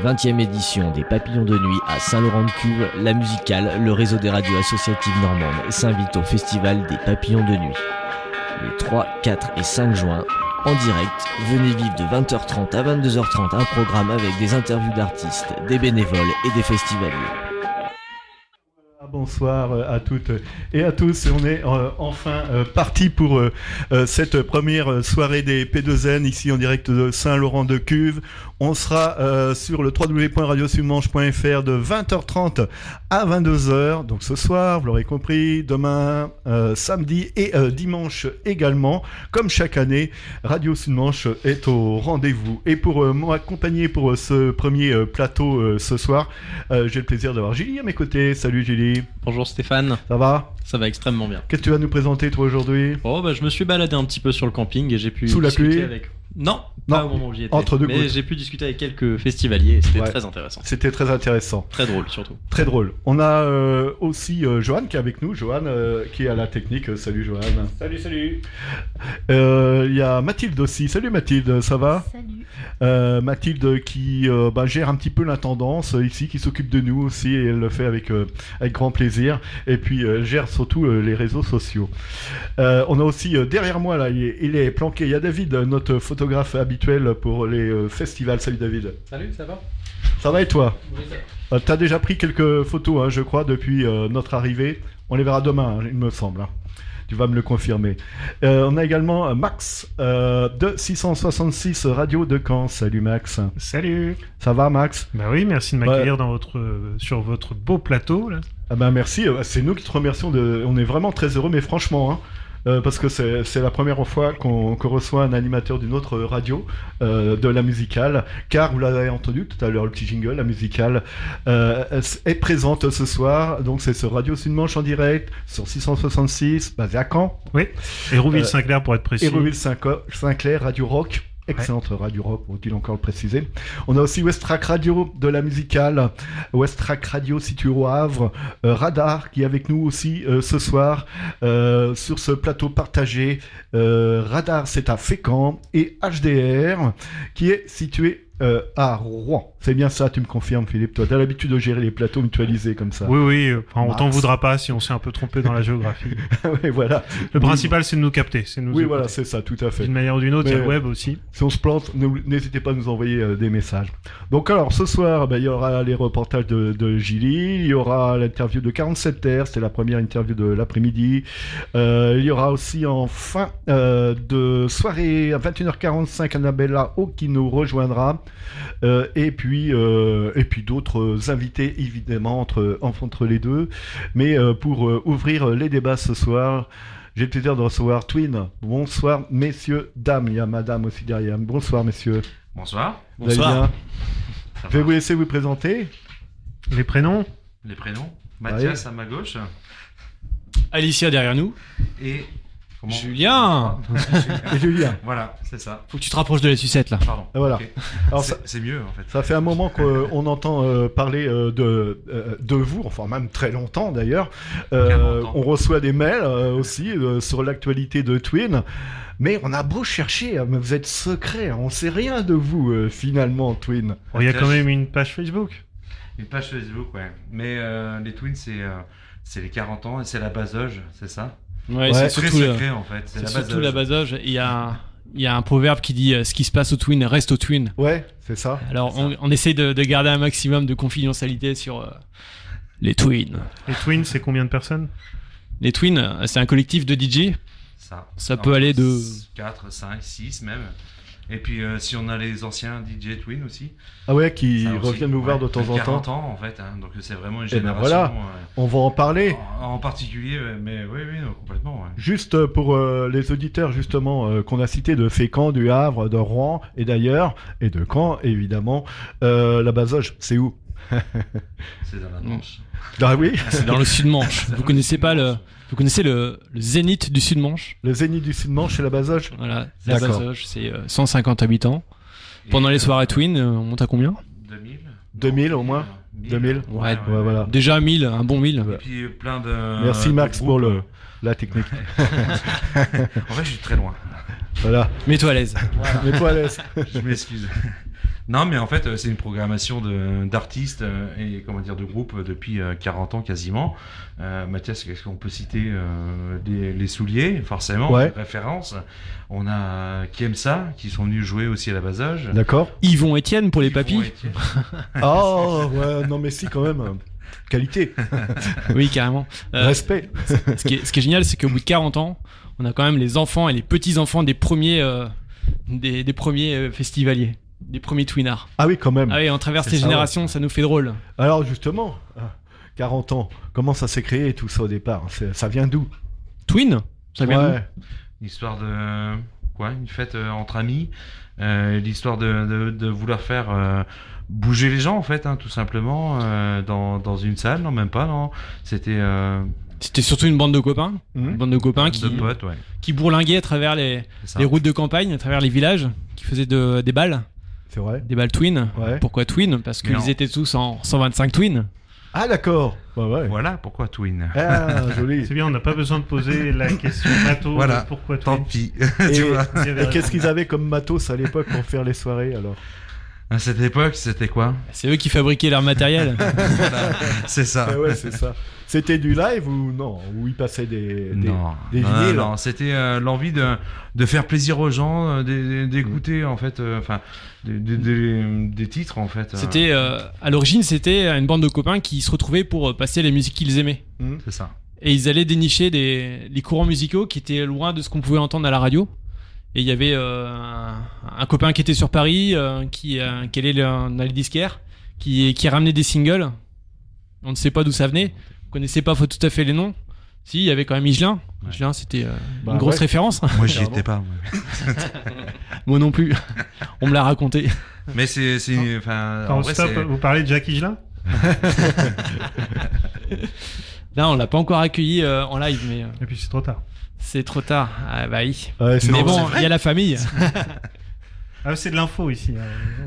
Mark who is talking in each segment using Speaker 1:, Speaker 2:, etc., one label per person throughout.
Speaker 1: 20e édition des Papillons de Nuit à Saint-Laurent-de-Cuves, la musicale, le réseau des radios associatives normandes, s'invite au Festival des Papillons de Nuit. Les 3, 4 et 5 juin, en direct, venez vivre de 20h30 à 22h30 un programme avec des interviews d'artistes, des bénévoles et des festivaliers.
Speaker 2: Bonsoir à toutes et à tous. On est enfin parti pour cette première soirée des P2N ici en direct de Saint-Laurent-de-Cuves. On sera sur le www.radiosudmanche.fr de 20h30 à 22h. Donc ce soir, vous l'aurez compris, demain, samedi et dimanche également. Comme chaque année, Radio Sud-Manche est au rendez-vous. Et pour m'accompagner pour ce premier plateau ce soir, j'ai le plaisir d'avoir Julie à mes côtés. Salut Julie.
Speaker 3: Bonjour Stéphane.
Speaker 2: Ça va ?
Speaker 3: Ça va extrêmement bien.
Speaker 2: Qu'est-ce que tu vas nous présenter toi aujourd'hui ?
Speaker 3: Je me suis baladé un petit peu sur le camping et j'ai pu
Speaker 2: Sous la pluie
Speaker 3: avec... Non, pas au moment où j'y étais.
Speaker 2: Entre deux
Speaker 3: mais
Speaker 2: gouttes.
Speaker 3: j'ai pu discuter avec quelques festivaliers et c'était très intéressant.
Speaker 2: C'était très intéressant.
Speaker 3: Très drôle surtout.
Speaker 2: Très drôle. On a aussi Johan qui est avec nous. Johan qui est à la technique. Salut Johan.
Speaker 4: Salut.
Speaker 2: Il y a Mathilde aussi. Salut Mathilde, ça va ?
Speaker 5: Salut.
Speaker 2: Mathilde qui gère un petit peu l'intendance ici, qui s'occupe de nous aussi et elle le fait avec grand plaisir. Et puis gère surtout les réseaux sociaux. On a aussi derrière moi là, il est planqué. Il y a David, notre photographe habituel pour les festivals. Salut David.
Speaker 4: Salut, ça va ?
Speaker 2: Ça va et toi ?
Speaker 4: Oui, ça va.
Speaker 2: T'as déjà pris quelques photos, je crois, depuis notre arrivée. On les verra demain, il me semble. Tu vas me le confirmer. On a également Max de 666 Radio de Caen. Salut Max.
Speaker 4: Salut.
Speaker 2: Ça va Max ?
Speaker 4: Bah oui, merci de m'accueillir sur votre beau plateau là.
Speaker 2: Ah bah merci, c'est nous qui te remercions. On est vraiment très heureux, mais franchement, parce que c'est la première fois qu'on reçoit un animateur d'une autre radio, de la musicale, car vous l'avez entendu tout à l'heure, le petit jingle, la musicale est présente ce soir, donc c'est sur Radio Sud-Manche en direct, sur 666, basé à Caen.
Speaker 4: Oui, Hérouville-Saint-Clair pour être précis.
Speaker 2: Hérouville-Saint-Clair, Radio Rock. Excellente Radio Rock, faut-il encore le préciser. On a aussi Westrack Radio de la musicale, Westrack Radio situé au Havre, Radar qui est avec nous aussi ce soir sur ce plateau partagé. Radar c'est à Fécamp et HDR qui est situé à Rouen. C'est bien ça, tu me confirmes Philippe, toi t'as l'habitude de gérer les plateaux mutualisés comme ça.
Speaker 4: Oui, on t'en voudra pas si on s'est un peu trompé dans la géographie.
Speaker 2: Oui, voilà.
Speaker 4: Le principal c'est de nous capter,
Speaker 2: voilà, c'est ça, tout à fait.
Speaker 4: D'une manière ou d'une autre, il y a le web aussi.
Speaker 2: Si on se plante, n'hésitez pas à nous envoyer des messages. Donc alors, ce soir, il y aura les reportages de Gilly, il y aura l'interview de 47 Terre, c'est la première interview de l'après-midi. Il y aura aussi en fin de soirée, à 21h45, Annabella O qui nous rejoindra. Et puis d'autres invités évidemment entre les deux, mais pour ouvrir les débats ce soir, j'ai le plaisir de recevoir Twin. Bonsoir messieurs, dames, il y a madame aussi derrière. Bonsoir messieurs.
Speaker 6: Bonsoir.
Speaker 2: Vous allez bien ? Je vais vous laisser vous présenter.
Speaker 4: Les prénoms.
Speaker 6: Mathias à ma gauche.
Speaker 3: Alicia derrière nous.
Speaker 6: Et
Speaker 3: Julien.
Speaker 2: Et Julien.
Speaker 6: Voilà, c'est ça.
Speaker 3: Faut que tu te rapproches de la sucette là.
Speaker 6: Pardon.
Speaker 2: Voilà.
Speaker 6: Okay.
Speaker 2: Alors,
Speaker 6: c'est mieux en fait.
Speaker 2: Ça fait un moment qu'on entend parler de vous, enfin même très longtemps d'ailleurs. On reçoit des mails aussi sur l'actualité de Twin. Mais on a beau chercher, mais vous êtes secret, on sait rien de vous finalement, Twin.
Speaker 4: Il y a quand même une page Facebook.
Speaker 6: Une page Facebook, ouais. Mais les Twins, c'est les 40 ans et c'est la basoge, c'est ça ?
Speaker 3: Ouais,
Speaker 6: c'est
Speaker 3: surtout
Speaker 6: très secret en fait.
Speaker 3: C'est surtout la basoge. Il y a un proverbe qui dit ce qui se passe au Twin reste au Twin.
Speaker 2: Ouais, c'est ça.
Speaker 3: Alors on essaie de garder un maximum de confidentialité sur les Twins.
Speaker 4: Les Twins, c'est combien de personnes ?
Speaker 3: Les Twins, c'est un collectif de DJ. Ça peut aller de
Speaker 6: 4, 5, 6 même. Et puis si on a les anciens DJ Twin aussi.
Speaker 2: Ah ouais, qui reviennent nous voir de temps en temps.
Speaker 6: 40 ans en fait, donc c'est vraiment une
Speaker 2: et
Speaker 6: génération.
Speaker 2: Ben voilà, on va en parler.
Speaker 6: En particulier, mais oui, complètement. Ouais.
Speaker 2: Juste pour les auditeurs justement qu'on a cités de Fécamp, du Havre, de Rouen et d'ailleurs, et de Caen évidemment, la basoge, c'est où ?
Speaker 6: C'est dans la Manche.
Speaker 2: Ah oui.
Speaker 3: C'est dans le Sud-Manche. Vous connaissez le Zénith du Sud-Manche ?
Speaker 2: Le Zénith du Sud-Manche, c'est la basoge ?
Speaker 3: Voilà, la basoge, c'est 150 habitants. Pendant les soirées Twin, on monte à combien ?
Speaker 2: 2000 au moins. 2000.
Speaker 3: Ouais,
Speaker 2: voilà.
Speaker 3: Déjà 1000, un bon 1000.
Speaker 6: Et puis plein de.
Speaker 2: Merci Max pour la technique.
Speaker 6: En fait, je suis très loin.
Speaker 2: Voilà.
Speaker 3: Mets-toi à l'aise.
Speaker 2: Mets-toi à l'aise.
Speaker 6: Je m'excuse. Non, mais en fait, c'est une programmation d'artistes et comment dire de groupes depuis 40 ans quasiment. Mathias, qu'est-ce qu'on peut citer les Souliers, forcément,
Speaker 2: Ouais.
Speaker 6: référence. On a Kiemsa qui sont venus jouer aussi à la Basoge.
Speaker 2: D'accord.
Speaker 3: Yvon Etienne pour les
Speaker 6: Yvon
Speaker 3: papis.
Speaker 6: Etienne.
Speaker 2: Oh, ouais, non mais si quand même. Qualité,
Speaker 3: Oui, carrément.
Speaker 2: respect.
Speaker 3: Ce qui est génial, c'est qu'au bout de 40 ans, on a quand même les enfants et les petits-enfants des premiers, des premiers festivaliers, des premiers twinards.
Speaker 2: Ah oui, quand même.
Speaker 3: Ah oui, on traverse
Speaker 6: C'est
Speaker 3: les
Speaker 6: ça,
Speaker 3: générations, ça nous fait drôle.
Speaker 2: Alors justement, 40 ans, comment ça s'est créé tout ça au départ? Ça vient d'où?
Speaker 3: Twin, ça vient d'où?
Speaker 2: Ouais.
Speaker 6: L'histoire de quoi? Une fête entre amis. L'histoire de vouloir faire bouger les gens en fait, hein, tout simplement, dans une salle, non même pas, non. C'était
Speaker 3: C'était surtout une bande de copains.
Speaker 2: Mhm.
Speaker 3: Une bande de copains
Speaker 6: de potes, ouais.
Speaker 3: qui bourlinguaient à travers les
Speaker 6: C'est ça.
Speaker 3: les routes de campagne, à travers les villages, qui faisaient des balles
Speaker 2: C'est vrai.
Speaker 3: twin.
Speaker 2: Ouais.
Speaker 3: Pourquoi twin? Parce
Speaker 6: Mais
Speaker 3: qu'ils
Speaker 6: en-
Speaker 3: étaient tous en 125 twin.
Speaker 2: Ah d'accord. Ouais, ouais.
Speaker 6: Voilà pourquoi Twin.
Speaker 2: Ah joli.
Speaker 4: C'est bien, on n'a pas besoin de poser la question matos.
Speaker 6: Voilà.
Speaker 4: Pourquoi
Speaker 6: Tant
Speaker 4: Twin
Speaker 6: pis.
Speaker 2: Et,
Speaker 6: Tu vois.
Speaker 4: Vous y avez
Speaker 2: et qu'est-ce
Speaker 4: raison.
Speaker 2: qu'ils avaient comme matos à l'époque pour faire les soirées alors?
Speaker 6: À cette époque, c'était quoi?
Speaker 3: C'est eux qui fabriquaient leur matériel.
Speaker 6: Voilà, c'est ça.
Speaker 2: Ah ouais, c'est ça. C'était du live ou non? Ou ils passaient des
Speaker 6: Non,
Speaker 2: des
Speaker 6: non,
Speaker 2: vinyles?
Speaker 6: non, c'était l'envie de faire plaisir aux gens, d'écouter en fait, enfin, des titres en fait.
Speaker 3: C'était à l'origine, c'était une bande de copains qui se retrouvaient pour passer les musiques qu'ils aimaient.
Speaker 2: Hmm.
Speaker 6: C'est ça.
Speaker 3: Et ils allaient dénicher les courants musicaux qui étaient loin de ce qu'on pouvait entendre à la radio. Et il y avait un copain qui était sur Paris, qui allait dans les disquaires, qui ramenait des singles. On ne sait pas d'où ça venait. On connaissait pas tout à fait les noms. Si, il y avait quand même Michelin.
Speaker 6: Ouais.
Speaker 3: Michelin, c'était
Speaker 2: Bah
Speaker 3: une grosse
Speaker 2: ouais.
Speaker 3: référence.
Speaker 6: Moi, j'y
Speaker 2: Clairement.
Speaker 6: étais pas. Moi.
Speaker 3: Moi non plus. On me l'a raconté.
Speaker 6: Mais c'est, enfin, en
Speaker 4: Attends,
Speaker 6: vrai,
Speaker 4: stop,
Speaker 6: c'est.
Speaker 4: vous parlez de Jacques Higelin?
Speaker 3: Là, on l'a pas encore accueilli en live, mais
Speaker 4: Et puis c'est trop tard.
Speaker 3: c'est trop tard. Ah bah oui.
Speaker 2: Ouais, c'est
Speaker 3: Mais
Speaker 6: Non,
Speaker 3: bon,
Speaker 6: c'est
Speaker 3: il
Speaker 6: vrai.
Speaker 3: y a la famille.
Speaker 4: Ah, c'est de l'info ici.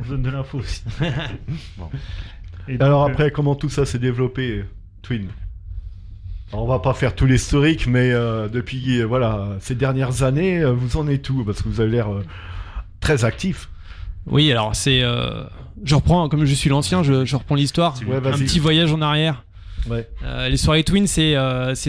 Speaker 4: On donne de l'info aussi.
Speaker 6: Bon.
Speaker 4: Et donc,
Speaker 2: Alors après, comment tout ça s'est développé, Twin? Alors, on va pas faire tout l'historique, mais depuis voilà ces dernières années, vous en êtes où? Parce que vous avez l'air très actif.
Speaker 3: Oui, alors c'est. Je reprends, comme je suis l'ancien, je reprends l'histoire.
Speaker 6: C'est
Speaker 2: Ouais,
Speaker 3: Un
Speaker 2: vas-y.
Speaker 3: petit voyage en arrière.
Speaker 2: Ouais.
Speaker 3: Les soirées Twin, c'est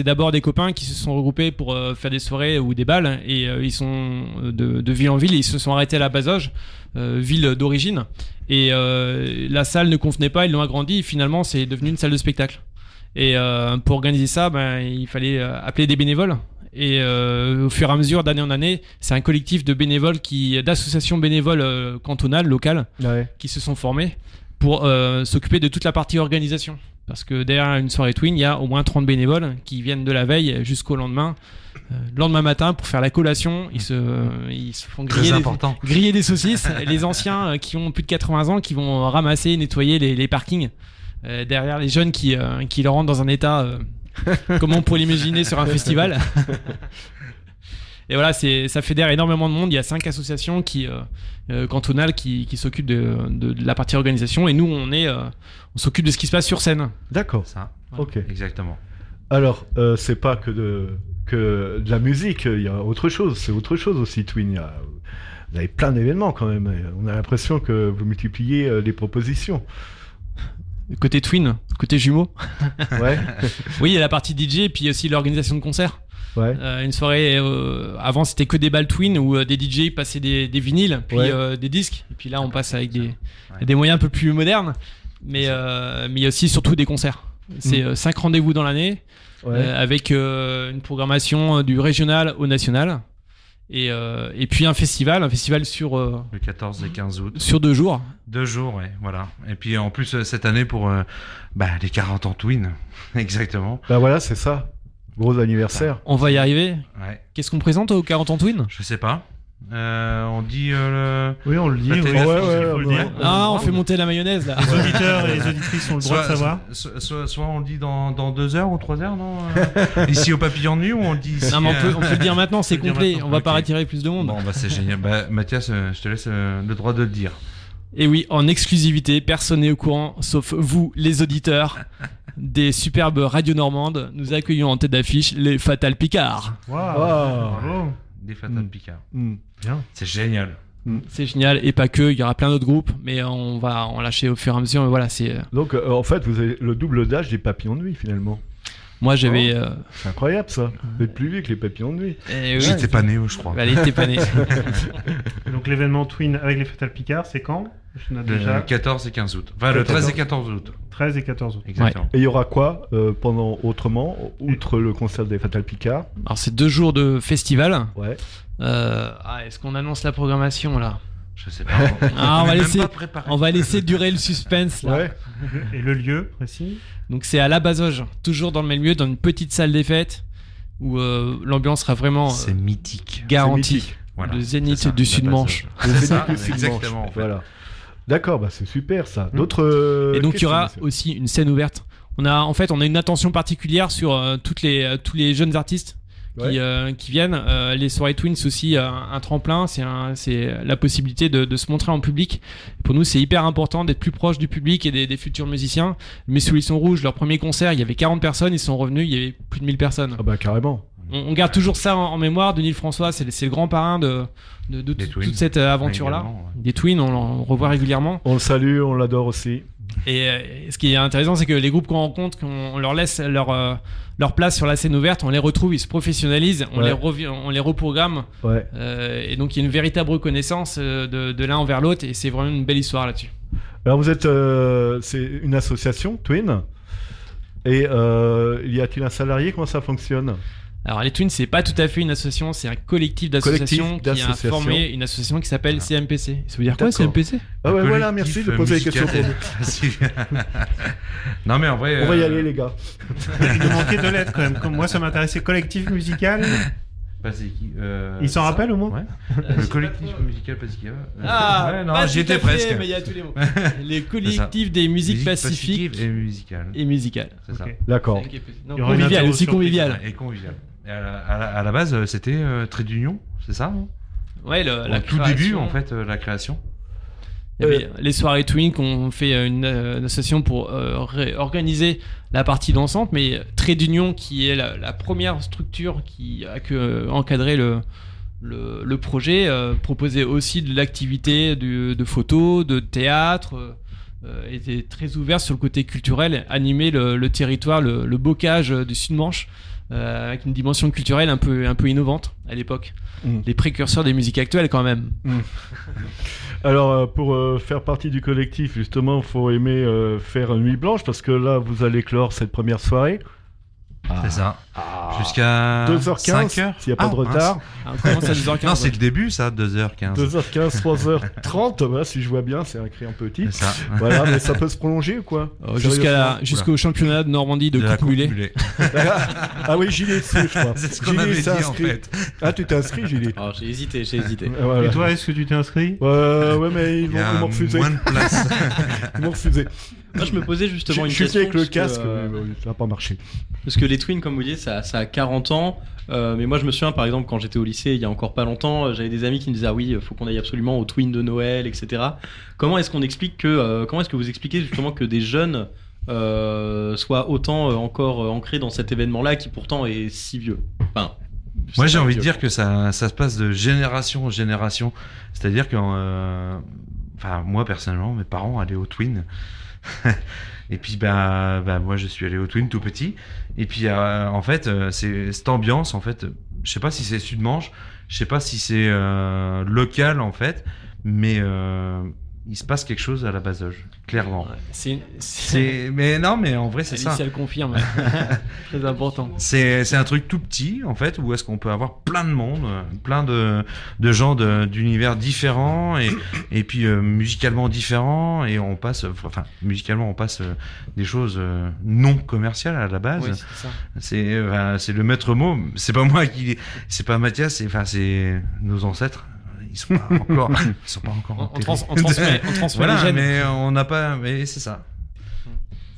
Speaker 3: d'abord des copains qui se sont regroupés pour faire des soirées ou des balles. Et ils sont de ville en ville et ils se sont arrêtés à la Basoge, ville d'origine. Et la salle ne convenait pas, ils l'ont agrandi. Et finalement, c'est devenu une salle de spectacle. Et pour organiser ça, il fallait appeler des bénévoles. Et au fur et à mesure, d'année en année, c'est un collectif de bénévoles, d'associations bénévoles cantonales, locales,
Speaker 2: Ouais.
Speaker 3: qui se sont formés pour s'occuper de toute la partie organisation. Parce que derrière une soirée Twin, il y a au moins 30 bénévoles qui viennent de la veille jusqu'au lendemain. Le lendemain matin, pour faire la collation, ils se font
Speaker 6: Très
Speaker 3: griller
Speaker 6: important.
Speaker 3: griller des saucisses. Les anciens qui ont plus de 80 ans qui vont ramasser, nettoyer les parkings. Derrière les jeunes qui leur rentrent dans un état comment on pourrait l'imaginer sur un festival. Et voilà, ça fédère énormément de monde. Il y a 5 associations cantonales qui s'occupent de la partie organisation. Et nous, on s'occupe de ce qui se passe sur scène.
Speaker 2: D'accord.
Speaker 6: Ça.
Speaker 2: Ok.
Speaker 6: Exactement.
Speaker 2: Alors, c'est pas que de la musique, il y a autre chose. C'est autre chose aussi, Twin. Vous avez plein d'événements quand même. On a l'impression que vous multipliez les propositions.
Speaker 3: Côté Twin, côté jumeaux.
Speaker 2: Ouais.
Speaker 3: Oui, il y a la partie DJ et puis aussi l'organisation de concerts.
Speaker 2: Ouais.
Speaker 3: Une soirée, avant c'était que des balles Twin où des DJ passaient des vinyles, puis
Speaker 2: Ouais.
Speaker 3: des disques. Et puis là, on passe avec des moyens un peu plus modernes. Mais il y a aussi surtout des concerts. C'est 5 rendez-vous dans l'année,
Speaker 2: Ouais.
Speaker 3: avec une programmation du régional au national. Et puis un festival sur
Speaker 6: Le 14 et 15 août.
Speaker 3: 2 jours.
Speaker 6: 2 jours, ouais, voilà. Et puis en plus, cette année pour les 40 ans Twin. Exactement.
Speaker 2: Bah voilà, c'est ça. Gros anniversaire.
Speaker 3: On va y arriver.
Speaker 6: Ouais.
Speaker 3: Qu'est-ce qu'on présente aux 40 ans Twin?
Speaker 6: Je sais pas. On dit le.
Speaker 4: Oui, on le dit.
Speaker 6: Peut-être.
Speaker 4: Oui,
Speaker 6: Ouais,
Speaker 4: il faut le
Speaker 2: ouais,
Speaker 4: dire.
Speaker 2: ouais.
Speaker 3: Ah, on fait monter la mayonnaise là.
Speaker 4: Les auditeurs et les auditrices ont le droit de savoir.
Speaker 6: Soit on le dit dans 2 heures ou 3 heures, non ici au Papillon de Nuit, ou on le dit ici.
Speaker 3: Non, mais on peut le dire maintenant, c'est
Speaker 4: On peut le dire
Speaker 3: complet.
Speaker 4: maintenant,
Speaker 3: On va
Speaker 6: ok.
Speaker 3: pas attirer plus de monde.
Speaker 6: Bon, bah c'est génial. Mathias, je te laisse le droit de le dire.
Speaker 3: Et oui, en exclusivité, personne n'est au courant, sauf vous, les auditeurs des superbes radios normandes. Nous accueillons en tête d'affiche les Fatal Picards.
Speaker 4: Waouh.
Speaker 2: Wow.
Speaker 4: Bravo.
Speaker 6: Des Fatal Picard.
Speaker 2: Hmm.
Speaker 4: Bien.
Speaker 6: C'est génial.
Speaker 3: C'est génial, et pas que, il y aura plein d'autres groupes, mais on va en lâcher au fur et à mesure. Mais voilà, c'est
Speaker 2: Donc, en fait, vous avez le double d'âge des papillons de nuit, finalement.
Speaker 3: moi j'avais.
Speaker 2: C'est incroyable, ça. Vous êtes plus vieux que les papillons de nuit.
Speaker 6: J'étais pas né, je crois.
Speaker 3: Allez, t'es pas né.
Speaker 4: Donc l'événement Twin avec les Fatal Picard, c'est quand? Je note déjà.
Speaker 6: Le 14 et 15 août. Enfin, le 13 et 14 août.
Speaker 4: 13 et 14 août.
Speaker 6: Exactement.
Speaker 2: Et il y aura quoi pendant autrement, outre le concert des Fatal Picard?
Speaker 3: Alors, c'est 2 jours de festival.
Speaker 2: Ouais.
Speaker 3: Est-ce qu'on annonce la programmation là?
Speaker 6: Je sais pas.
Speaker 3: Ah, on va
Speaker 6: Même
Speaker 3: laisser-
Speaker 6: pas préparé.
Speaker 3: On va laisser durer le suspense là.
Speaker 2: Ouais.
Speaker 4: Et le lieu précis?
Speaker 3: Donc c'est à la Bazoge, toujours dans le même lieu, dans une petite salle des fêtes où l'ambiance sera vraiment
Speaker 6: C'est mythique.
Speaker 3: garantie.
Speaker 2: mythique.
Speaker 6: Voilà.
Speaker 3: Le zénith
Speaker 6: C'est ça,
Speaker 3: du
Speaker 6: la
Speaker 3: Sud-Manche.
Speaker 6: base. C'est ça,
Speaker 2: Le Sud-Manche.
Speaker 6: exactement. En fait.
Speaker 2: Voilà. D'accord, bah c'est super ça. D'autres.
Speaker 3: Et donc il y aura
Speaker 2: questions,
Speaker 3: aussi une scène ouverte. On a une attention particulière sur tous les jeunes artistes qui viennent. Les soirées Twins c'est aussi un tremplin, c'est la possibilité de se montrer en public. Pour nous c'est hyper important d'être plus proche du public et des futurs musiciens. Mais sous les sons rouges, leur premier concert, il y avait 40 personnes, ils sont revenus, il y avait plus de 1000 personnes.
Speaker 2: Ah bah carrément.
Speaker 3: On garde toujours ça en mémoire. Denis François, c'est le grand parrain de
Speaker 6: Des Twins.
Speaker 3: toute cette aventure-là.
Speaker 6: Également, ouais.
Speaker 3: Des Twins, on le revoit régulièrement.
Speaker 2: On le salue, on l'adore aussi.
Speaker 3: Et ce qui est intéressant, c'est que les groupes qu'on rencontre, qu'on leur laisse leur place sur la scène ouverte, on les retrouve, ils se professionnalisent, on les reprogramme.
Speaker 2: Ouais.
Speaker 3: Et donc il y a une véritable reconnaissance de l'un envers l'autre, et c'est vraiment une belle histoire là-dessus.
Speaker 2: Alors vous êtes, c'est une association, Twin. Et y a-t-il un salarié? Comment ça fonctionne?
Speaker 3: Alors les Twins, c'est pas tout à fait une association, c'est un collectif d'associations qui a formé une association qui s'appelle CMPC. Ça veut dire quoi
Speaker 2: D'accord.
Speaker 3: CMPC?
Speaker 2: Ah ouais, voilà,
Speaker 6: Collectif
Speaker 2: merci de poser les questions pour
Speaker 6: musical.
Speaker 2: nous.
Speaker 6: Non mais en vrai.
Speaker 2: On va y aller les gars.
Speaker 4: Il nous manquait 2 lettres quand même. Comme moi, ça m'intéressait. Collectif musical. Il s'en rappelle au moins?
Speaker 6: Ouais. Le collectif musical Pacifica.
Speaker 3: Ah,
Speaker 6: ouais, non,
Speaker 3: pas
Speaker 6: j'y
Speaker 3: tout à
Speaker 6: étais
Speaker 3: fait,
Speaker 6: presque.
Speaker 3: mais il y a tous les mots. Les collectifs des musiques pacifiques
Speaker 6: et musicales.
Speaker 3: et musicales.
Speaker 6: C'est ça.
Speaker 4: Ok.
Speaker 2: D'accord.
Speaker 3: Non,
Speaker 4: Il y aura une
Speaker 3: convivial,
Speaker 4: interro
Speaker 3: aussi
Speaker 4: surprise.
Speaker 3: convivial.
Speaker 6: Et convivial. Et à la base, c'était Trait d'Union, c'est ça non
Speaker 3: Ouais,
Speaker 6: Au tout début, en fait, la création.
Speaker 3: Il y avait les soirées Twin qu'on fait une association pour organiser la partie dansante, mais Trait d'Union qui est la première structure qui a encadré le projet, proposait aussi de l'activité de photos, de théâtre, était très ouvert sur le côté culturel, animer le territoire, le bocage du Sud-Manche, avec une dimension culturelle un peu innovante à l'époque. Les précurseurs des musiques actuelles quand même.
Speaker 2: Alors pour faire partie du collectif, justement, il faut aimer faire une nuit blanche parce que là, vous allez clore cette première soirée.
Speaker 6: C'est ça. Jusqu'à
Speaker 2: 2h15,
Speaker 6: 5h.
Speaker 2: s'il n'y a pas de retard.
Speaker 3: On commence à 2h15.
Speaker 6: Non, c'est le début, ça, 2h15.
Speaker 2: 2h15, 3h30, bah, si je vois bien, c'est écrit un petit.
Speaker 6: C'est ça.
Speaker 2: Voilà, mais ça peut se prolonger ou quoi?
Speaker 3: Jusqu'au championnat de Normandie de
Speaker 6: la
Speaker 3: coupe mulet.
Speaker 6: mulet.
Speaker 2: Ah oui, Gilles est inscrit, je crois.
Speaker 6: C'est ce qu'on
Speaker 2: Gilles
Speaker 6: avait
Speaker 2: s'est
Speaker 6: dit, en
Speaker 2: inscrit.
Speaker 6: fait.
Speaker 2: Ah, tu t'es inscrit, Gilles?
Speaker 5: Alors j'ai hésité.
Speaker 2: Voilà.
Speaker 4: Et toi, est-ce que tu t'es inscrit?
Speaker 2: Ouais, mais ils
Speaker 6: Il y a
Speaker 2: m'ont refusé.
Speaker 6: moins de place.
Speaker 2: Ils m'ont refusé.
Speaker 5: Moi je me posais justement
Speaker 2: Je
Speaker 5: une
Speaker 2: suis
Speaker 5: question.
Speaker 2: avec le
Speaker 5: parce que,
Speaker 2: casque, mais ça n'a pas marché.
Speaker 5: Parce que les Twins, comme vous dites, ça a 40 ans. Mais moi je me souviens par exemple quand j'étais au lycée il y a encore pas longtemps, j'avais des amis qui me disaient ah oui, faut qu'on aille absolument aux Twins de Noël, etc. Comment est-ce que vous expliquez justement que des jeunes soient autant encore ancrés dans cet événement-là qui pourtant est si vieux? Enfin,
Speaker 6: Moi, j'ai envie de
Speaker 5: vieux.
Speaker 6: dire que ça se passe de génération en génération. C'est-à-dire que, moi, personnellement, mes parents allaient au Twin. Et puis, moi, je suis allé au Twin tout petit. Et puis, en fait, c'est cette ambiance, en fait, je sais pas si c'est Sud-Manche, je sais pas si c'est local, en fait, mais il se passe quelque chose à la Bazoge, clairement. Mais non, mais en vrai, c'est ça.
Speaker 3: Alicia le confirme. Très important.
Speaker 6: C'est un truc tout petit, en fait, où est-ce qu'on peut avoir plein de monde, plein de gens d'univers différents et puis musicalement différents, et musicalement on passe des choses non commerciales à la base.
Speaker 3: Oui, c'est ça.
Speaker 6: C'est le maître mot. C'est pas moi c'est pas Mathias, c'est nos ancêtres. Ils sont pas encore
Speaker 3: On
Speaker 6: enterrés.
Speaker 3: transmet
Speaker 6: Voilà,
Speaker 3: les gènes.
Speaker 6: mais on n'a pas. Mais c'est ça.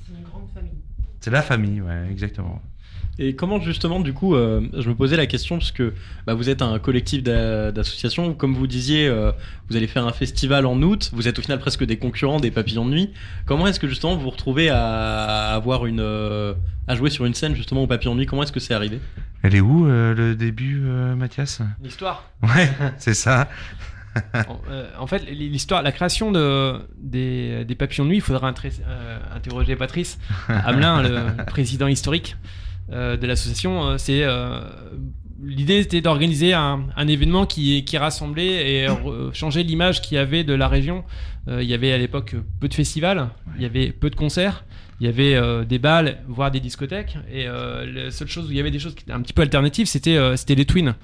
Speaker 7: C'est une grande famille.
Speaker 6: C'est la famille, ouais, exactement.
Speaker 5: Et comment justement du coup, je me posais la question parce que vous êtes un collectif d'associations, comme vous disiez, vous allez faire un festival en août, vous êtes au final presque des concurrents des Papillons de Nuit. Comment est-ce que justement vous vous retrouvez à jouer sur une scène justement aux Papillons de Nuit? Comment est-ce que c'est arrivé?
Speaker 6: Elle est où le début, Mathias?
Speaker 3: L'histoire.
Speaker 6: Ouais, c'est ça.
Speaker 3: En fait, l'histoire, la création des Papillons de Nuit, il faudra interroger Patrice Hamelin, le président historique de l'association. L'idée était d'organiser un événement qui rassemblait et changeait l'image qu'il y avait de la région. Il y avait à l'époque peu de festivals, il y avait peu de concerts, il y avait des bals, voire des discothèques. Et la seule chose où il y avait des choses qui étaient un petit peu alternatives, c'était les Twins,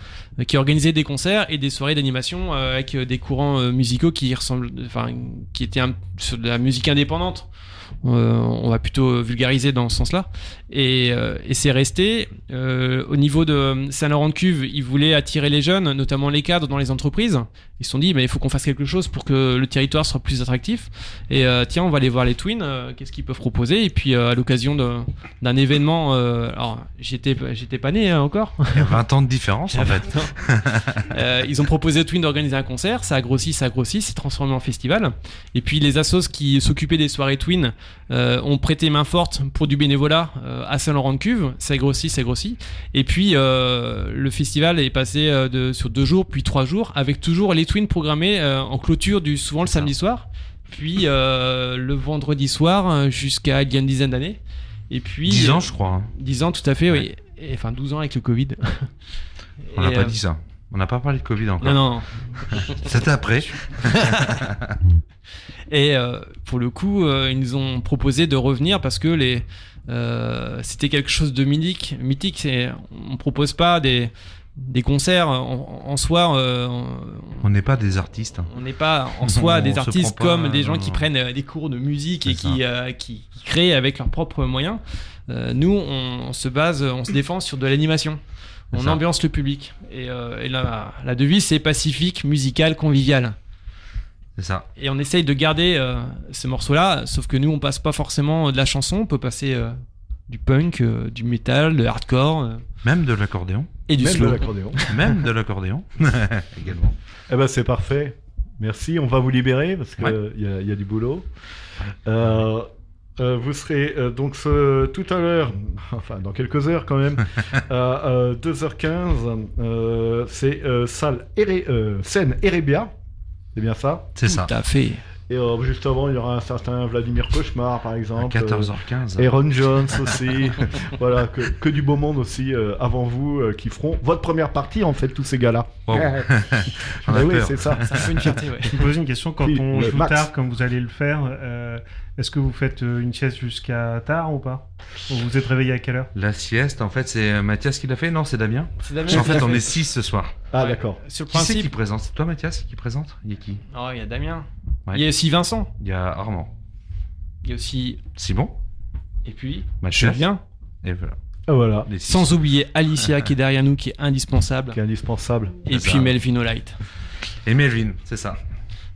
Speaker 3: qui organisaient des concerts et des soirées d'animation avec des courants musicaux qui étaient sur de la musique indépendante. On va plutôt vulgariser dans ce sens-là. Et c'est resté. Au niveau de Saint-Laurent-de-Cuve, ils voulaient attirer les jeunes, notamment les cadres dans les entreprises. Ils se sont dit, mais il faut qu'on fasse quelque chose pour que le territoire soit plus attractif. Et tiens, on va aller voir les Twins, qu'est-ce qu'ils peuvent proposer. Et puis, à l'occasion d'un événement, alors j'étais pas né encore.
Speaker 6: Il y a 20 ans de différence en fait.
Speaker 3: Ils ont proposé aux Twins d'organiser un concert. Ça a grossi, c'est transformé en festival. Et puis, les assos qui s'occupaient des soirées Twins ont prêté main forte pour du bénévolat à Saint-Laurent-de-Cuve. Ça grossit. Et puis le festival est passé sur 2 jours, puis 3 jours, avec toujours les Twins programmés en clôture souvent le samedi soir, puis le vendredi soir jusqu'à il y a une dizaine d'années. Et puis
Speaker 6: 10 ans, je crois. Hein.
Speaker 3: 10 ans, tout à fait, oui. Et, enfin 12 ans avec le Covid.
Speaker 6: On n'a pas dit ça. On n'a pas parlé de Covid encore.
Speaker 3: Non.
Speaker 6: C'était après.
Speaker 3: Et pour le coup, ils nous ont proposé de revenir parce que c'était quelque chose de mythique. On propose pas des concerts en soi.
Speaker 6: On n'est pas des artistes.
Speaker 3: On n'est pas en soi des artistes comme des gens qui
Speaker 6: non.
Speaker 3: prennent des cours de musique et qui créent avec leurs propres moyens. Nous, on se défend sur de l'animation. On ambiance le public. Et la devise, c'est pacifique, musical, convivial.
Speaker 6: C'est ça.
Speaker 3: Et on essaye de garder ce morceau-là, sauf que nous, on passe pas forcément de la chanson, on peut passer du punk, du metal, de hardcore.
Speaker 6: Même de l'accordéon.
Speaker 3: Et du
Speaker 2: Même
Speaker 3: slow.
Speaker 2: de l'accordéon.
Speaker 6: Même de l'accordéon. Également.
Speaker 2: Eh ben c'est parfait. Merci, on va vous libérer parce qu'il y a du boulot. Vous serez donc tout à l'heure, enfin dans quelques heures quand même, à 2h15, c'est scène Erebia, c'est bien ça?
Speaker 6: C'est ça.
Speaker 3: Tout à fait.
Speaker 2: Et juste avant, il y aura un certain Vladimir Cauchemar par exemple.
Speaker 6: À 14h15.
Speaker 2: Aaron Jones aussi. Voilà, que du beau monde aussi avant vous qui feront votre première partie en fait, tous ces gars-là.
Speaker 6: Wow. J'en ai
Speaker 2: Oui,
Speaker 6: peur.
Speaker 2: c'est ça.
Speaker 3: Ça fait une fierté, ouais.
Speaker 4: Je me pose une question, quand
Speaker 2: Oui,
Speaker 4: on
Speaker 2: le
Speaker 4: joue
Speaker 2: max.
Speaker 4: tard, comme vous allez le faire, est-ce que vous faites une sieste jusqu'à tard ou pas? Ou vous êtes réveillé à quelle heure?
Speaker 6: La sieste, en fait, c'est Mathias qui l'a fait? Non, c'est Damien.
Speaker 3: C'est Damien
Speaker 6: Parce qu'en
Speaker 3: qui
Speaker 6: fait,
Speaker 3: l'a
Speaker 6: on
Speaker 3: fait.
Speaker 6: est 6 ce soir.
Speaker 2: Ah
Speaker 3: Ouais.
Speaker 2: d'accord.
Speaker 3: Sur le
Speaker 6: Qui c'est qui
Speaker 3: principe.
Speaker 6: présente? C'est toi, Mathias, qui présente? Il y a qui?
Speaker 3: Oh, il y a Damien.
Speaker 6: Ouais.
Speaker 3: Il y a aussi Vincent.
Speaker 6: Il y a Armand.
Speaker 3: Il y a aussi.
Speaker 6: Simon.
Speaker 3: Et puis.
Speaker 6: Mathias.
Speaker 3: Julien.
Speaker 6: Et voilà.
Speaker 2: Ah, voilà,
Speaker 6: Les 6.
Speaker 3: Sans oublier Alicia qui est derrière nous, qui est indispensable.
Speaker 2: qui est indispensable.
Speaker 3: Et
Speaker 6: C'est
Speaker 3: puis
Speaker 6: ça.
Speaker 3: Melvin Olight.
Speaker 6: Et Melvin, c'est ça.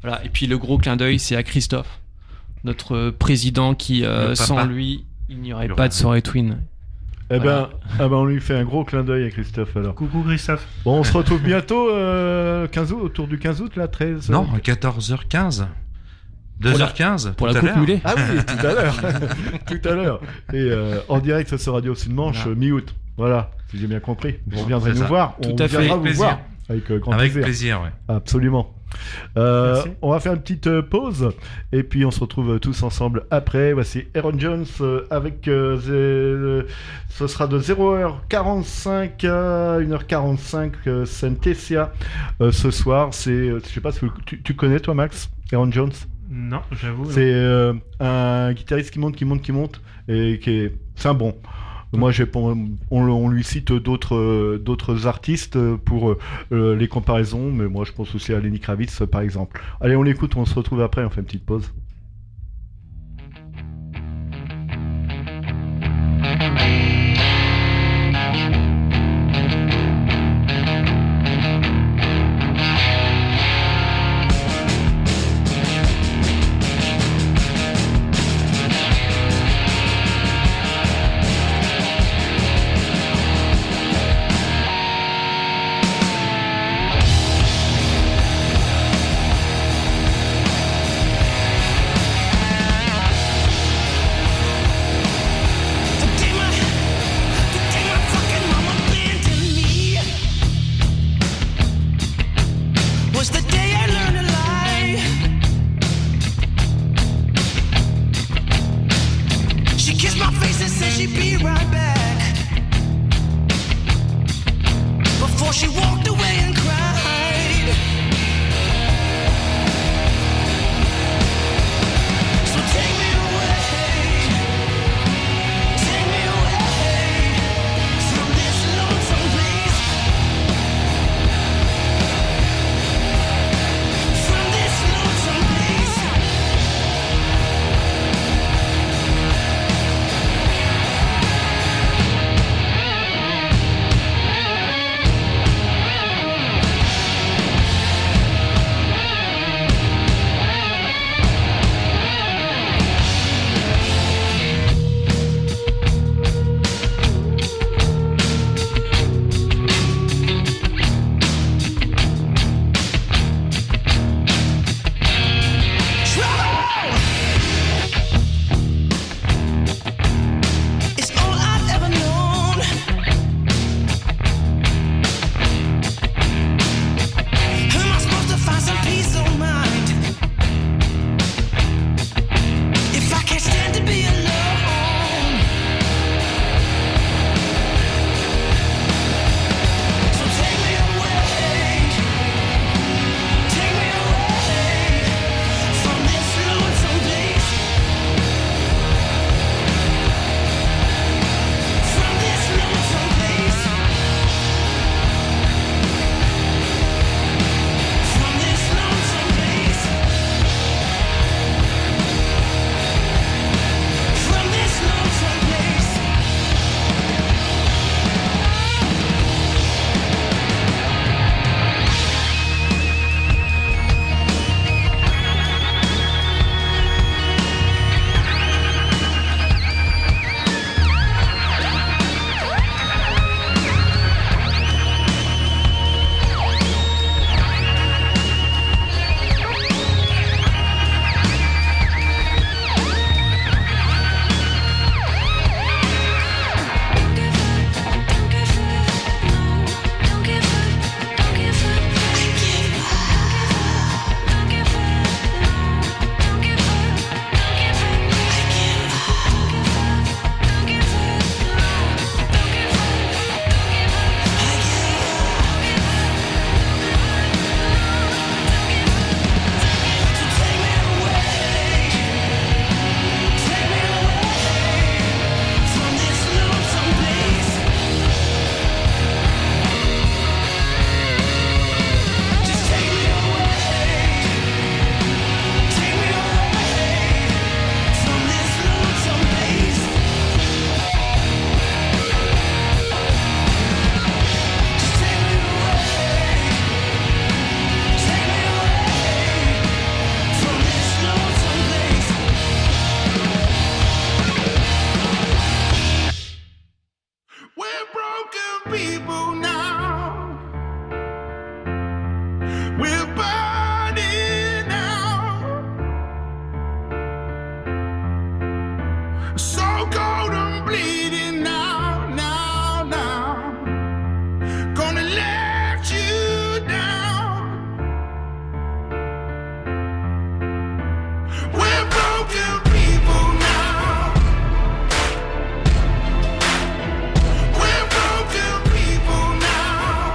Speaker 3: Voilà. Et puis le gros clin d'œil, c'est à Christophe, notre président qui,
Speaker 6: Le
Speaker 3: sans
Speaker 6: papa.
Speaker 3: lui, il n'y aurait
Speaker 6: Il
Speaker 3: pas
Speaker 6: aurait
Speaker 3: de soirée Twin.
Speaker 2: Eh
Speaker 3: Voilà.
Speaker 2: on lui fait un gros clin d'œil à Christophe alors.
Speaker 4: Coucou Christophe.
Speaker 2: Bon, on se retrouve bientôt 15 août, autour du 15 août, là, 13.
Speaker 6: Non, à 14h15. 2h15.
Speaker 3: Pour
Speaker 6: tout
Speaker 3: la
Speaker 6: à
Speaker 3: coupe
Speaker 6: l'heure.
Speaker 3: mulet.
Speaker 2: Ah oui, tout à l'heure. Tout à l'heure. Et en direct sur Radio Sud-Manche,
Speaker 3: Voilà.
Speaker 2: mi-août. Voilà, si j'ai bien compris. Vous reviendrez
Speaker 6: C'est
Speaker 2: nous
Speaker 6: ça.
Speaker 2: voir.
Speaker 3: Tout
Speaker 2: On
Speaker 3: à fait.
Speaker 2: viendra
Speaker 6: Avec
Speaker 2: vous
Speaker 6: plaisir.
Speaker 2: voir. Avec grand
Speaker 6: Avec
Speaker 2: plaisir.
Speaker 6: plaisir, ouais.
Speaker 2: Absolument.
Speaker 4: Merci.
Speaker 2: On va faire une petite pause et puis on se retrouve tous ensemble après. Voici Aaron Jones avec ce sera de 0h45 à 1h45 Saint-Tessia ce soir. C'est je sais pas si tu connais toi Max Aaron Jones.
Speaker 4: Non, j'avoue. non.
Speaker 2: C'est un guitariste qui monte et c'est un bon. Moi, on lui cite d'autres artistes pour les comparaisons, mais moi, je pense aussi à Lenny Kravitz, par exemple. Allez, on l'écoute, on se retrouve après, on fait une petite pause.
Speaker 8: Thank sister said she'd be right back. Before she walked away and cried. So take me away from this lonesome place. From this lonesome place. It's all I've ever known. Am I supposed to find some peace of mind if I can't stand to be alone? So take me away from this lonesome place. From this lonesome place. From this lonesome place. From this lonesome place. We're broken people now. We're burning out. So cold and bleeding now, now. Gonna let you down. We're broken people now. We're broken people now.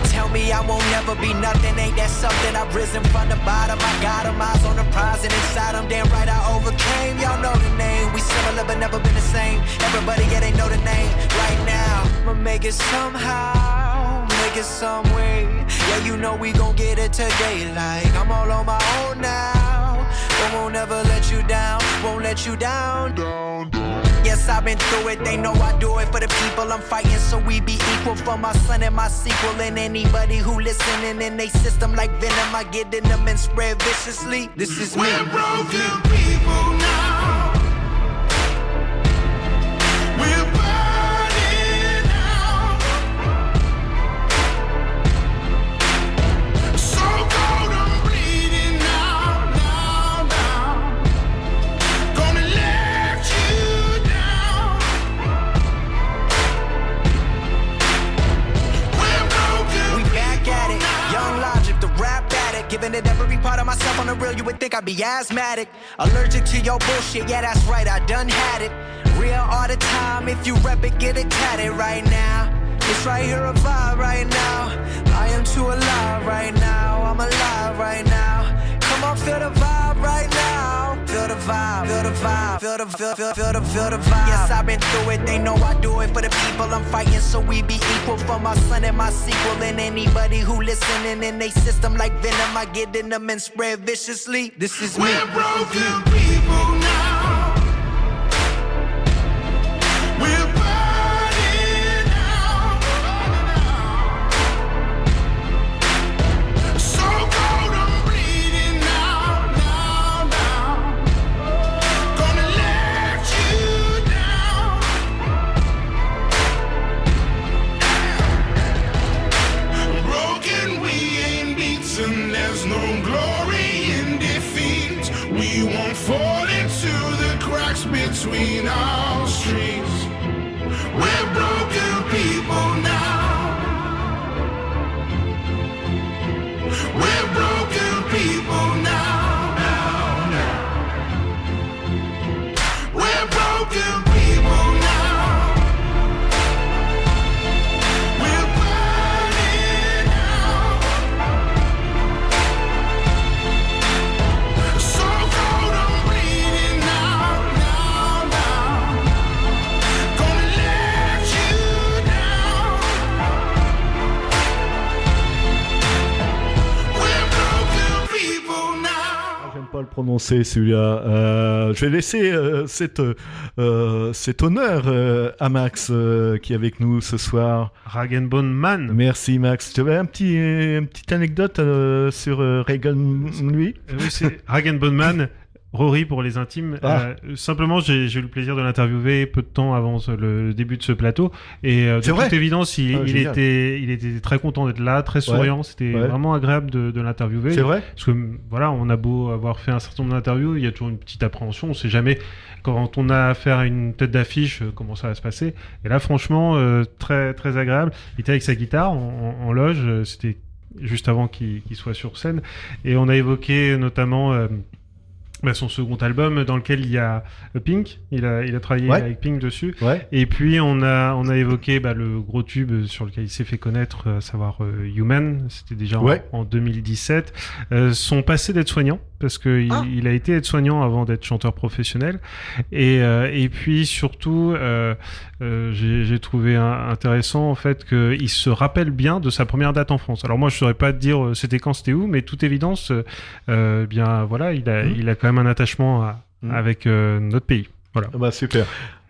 Speaker 9: Tell me I won't never be nothing. Ain't that something? I've risen from the bottom. I got 'em, eyes on the prize and inside 'em. Damn right I overcame. Y'all know the name. We similar but never been the same. Everybody, yeah, they know the name. Right now, I'ma make it somehow. Make it some way. Yeah, you know we gon' get it today. Like I'm all on my own now. But won't ever let you down. Won't let you down. Yes, I've been through it. They know I do it for the people I'm fighting. So we be equal for my son and my sequel. And anybody who listening in they system like venom, I get in them and spread viciously. This is me.
Speaker 8: We're broken people now. We're burning out. So cold and bleeding now. Gonna let you down. We're broken.
Speaker 9: We back at it. Young Logic, the rap addict, giving it every part of myself on the real, you would think I'd be asthmatic. Allergic to your bullshit, yeah, that's right, I done had it. Real all the time, if you rep it, get it tatted right now. It's right here, a vibe right now. I am too alive right now, I'm alive right now. Come on, feel the vibe right now. Feel the vibe, feel the vibe, feel the vibe. Yes, I've been through it, they know I do it for the people I'm fighting, so we be equal for my son and my sequel. And anybody who listening in they system like venom, I get in them and spread viciously. This is me.
Speaker 10: We're broken people now. We're burning out. So cold, I'm bleeding now. Gonna let you down. Broken, we ain't beaten. There's no glory in defeat. We won't fall into the cracks between our streets. We're broken people now. We're broken people now. We're broken people now. We're burning out. So cold, I'm bleeding now. Gonna let you down. We're broken people now.
Speaker 2: J'aime pas le prononcer celui-là. Je vais laisser cet honneur à Max qui est avec nous ce soir.
Speaker 4: Rag and Bone Man.
Speaker 2: Merci Max. Tu avais une petite anecdote sur Reagan, lui
Speaker 4: Oui, c'est Rag and Bone Man. Rory pour les intimes. Simplement, j'ai eu le plaisir de l'interviewer peu de temps avant le début de ce plateau. Et de toute évidence, il était très content d'être là, très souriant. C'était vraiment agréable de l'interviewer.
Speaker 2: C'est vrai.
Speaker 4: Parce que voilà, on a beau avoir fait un certain nombre d'interviews, il y a toujours une petite appréhension. On sait jamais quand on a affaire à une tête d'affiche comment ça va se passer. Et là, franchement, très très agréable. Il était avec sa guitare en loge. C'était juste avant qu'il soit sur scène. Et on a évoqué notamment son second album dans lequel il y a Pink. Il a travaillé avec Pink dessus.
Speaker 2: Ouais.
Speaker 4: Et puis on a évoqué le gros tube sur lequel il s'est fait connaître, à savoir Human. C'était déjà en 2017. Son passé d'aide-soignant, parce que il a été aide-soignant avant d'être chanteur professionnel. Et puis surtout, j'ai trouvé intéressant en fait qu'il se rappelle bien de sa première date en France. Alors moi je saurais pas te dire c'était quand, c'était où, mais toute évidence, bien voilà, il a quand même un attachement avec notre pays. Voilà.
Speaker 2: Bah super.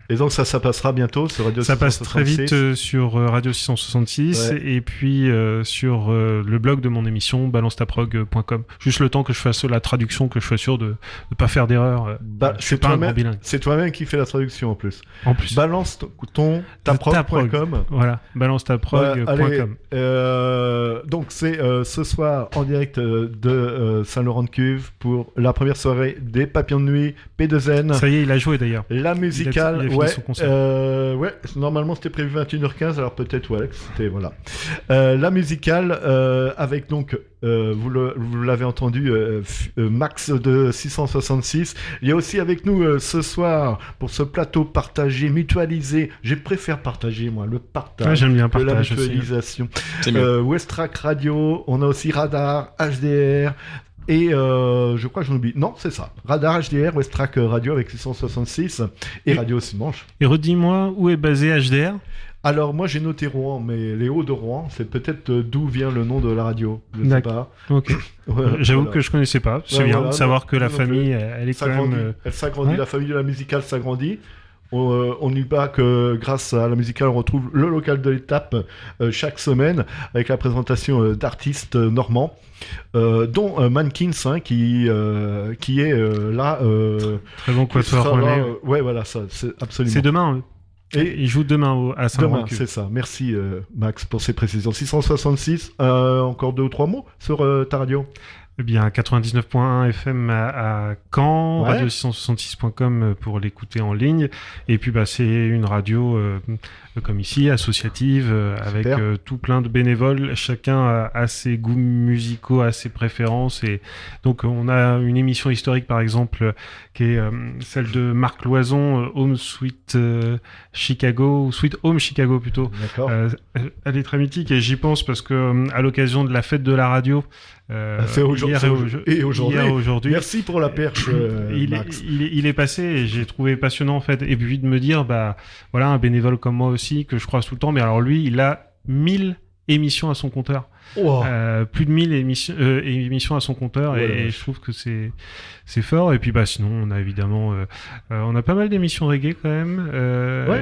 Speaker 2: Et donc ça passera bientôt sur Radio 666.
Speaker 4: Ça passe très vite sur Radio 666 et puis sur le blog de mon émission balanceTaprog.com. Juste le temps que je fasse la traduction, que je sois sûr de ne pas faire d'erreur. Je suis pas un grand bilingue.
Speaker 2: C'est toi-même qui fais la traduction en plus.
Speaker 4: Balance
Speaker 2: taprog.com.
Speaker 4: Voilà, balanceTaprog.com.
Speaker 2: Donc c'est ce soir en direct de Saint-Laurent-de-Cuve pour la première soirée des Papillons de Nuit P2N.
Speaker 4: Ça y est, il a joué d'ailleurs.
Speaker 2: La musicale.
Speaker 4: Son concert.
Speaker 2: Normalement c'était prévu 21h15, alors peut-être c'était voilà. La musicale avec donc vous l'avez entendu Max de 666. Il y a aussi avec nous ce soir pour ce plateau partagé, mutualisé. Je préfère partager moi, le partage.
Speaker 4: J'aime bien
Speaker 2: la
Speaker 4: partage
Speaker 2: mutualisation.
Speaker 5: Aussi.
Speaker 2: Westrack Radio, on a aussi Radar, HDR. Et je crois que j'en oublie. Non, c'est ça. Radar HDR, Westrack Radio avec 666 et Radio Dimanche.
Speaker 4: Et redis-moi où est basé HDR.
Speaker 2: Alors moi j'ai noté Rouen, mais les Hauts de Rouen, c'est peut-être d'où vient le nom de la radio. Je sais pas.
Speaker 4: Ok. J'avoue que je connaissais pas. C'est bien de savoir que la famille, elle est quand même.
Speaker 2: Elle s'agrandit. La famille de la musicale s'agrandit. On n'y va que grâce à la musicale, on retrouve le local de l'étape chaque semaine avec la présentation d'artistes normands, dont Mankins qui est là.
Speaker 4: Très bon quatuor relais.
Speaker 2: Ouais, voilà, ça, c'est absolument.
Speaker 4: C'est demain. Et il joue demain à Saint-Laurent.
Speaker 2: C'est ça. Merci Max pour ces précisions. 666. Encore 2 ou 3 mots sur ta radio.
Speaker 4: Eh bien, 99.1 FM à Caen,
Speaker 2: Ouais.
Speaker 4: radio666.com pour l'écouter en ligne. Et puis, c'est une radio, comme ici, associative, avec tout plein de bénévoles. Chacun a ses goûts musicaux, a ses préférences. Et donc, on a une émission historique, par exemple, qui est celle de Marc Loison, Home Sweet Chicago, ou Sweet Home Chicago plutôt.
Speaker 2: D'accord.
Speaker 4: Elle est très mythique et j'y pense parce que à l'occasion de la fête de la radio,
Speaker 2: c'est aujourd'hui. Merci pour la perche, Max.
Speaker 4: il est passé et j'ai trouvé passionnant en fait. Et puis de me dire, voilà, un bénévole comme moi aussi que je croise tout le temps, mais alors lui, il a 1000 émissions à son compteur.
Speaker 2: Wow.
Speaker 4: Plus de 1000 émissions à son compteur et je trouve que c'est fort. Et puis sinon on a évidemment on a pas mal d'émissions reggae quand même.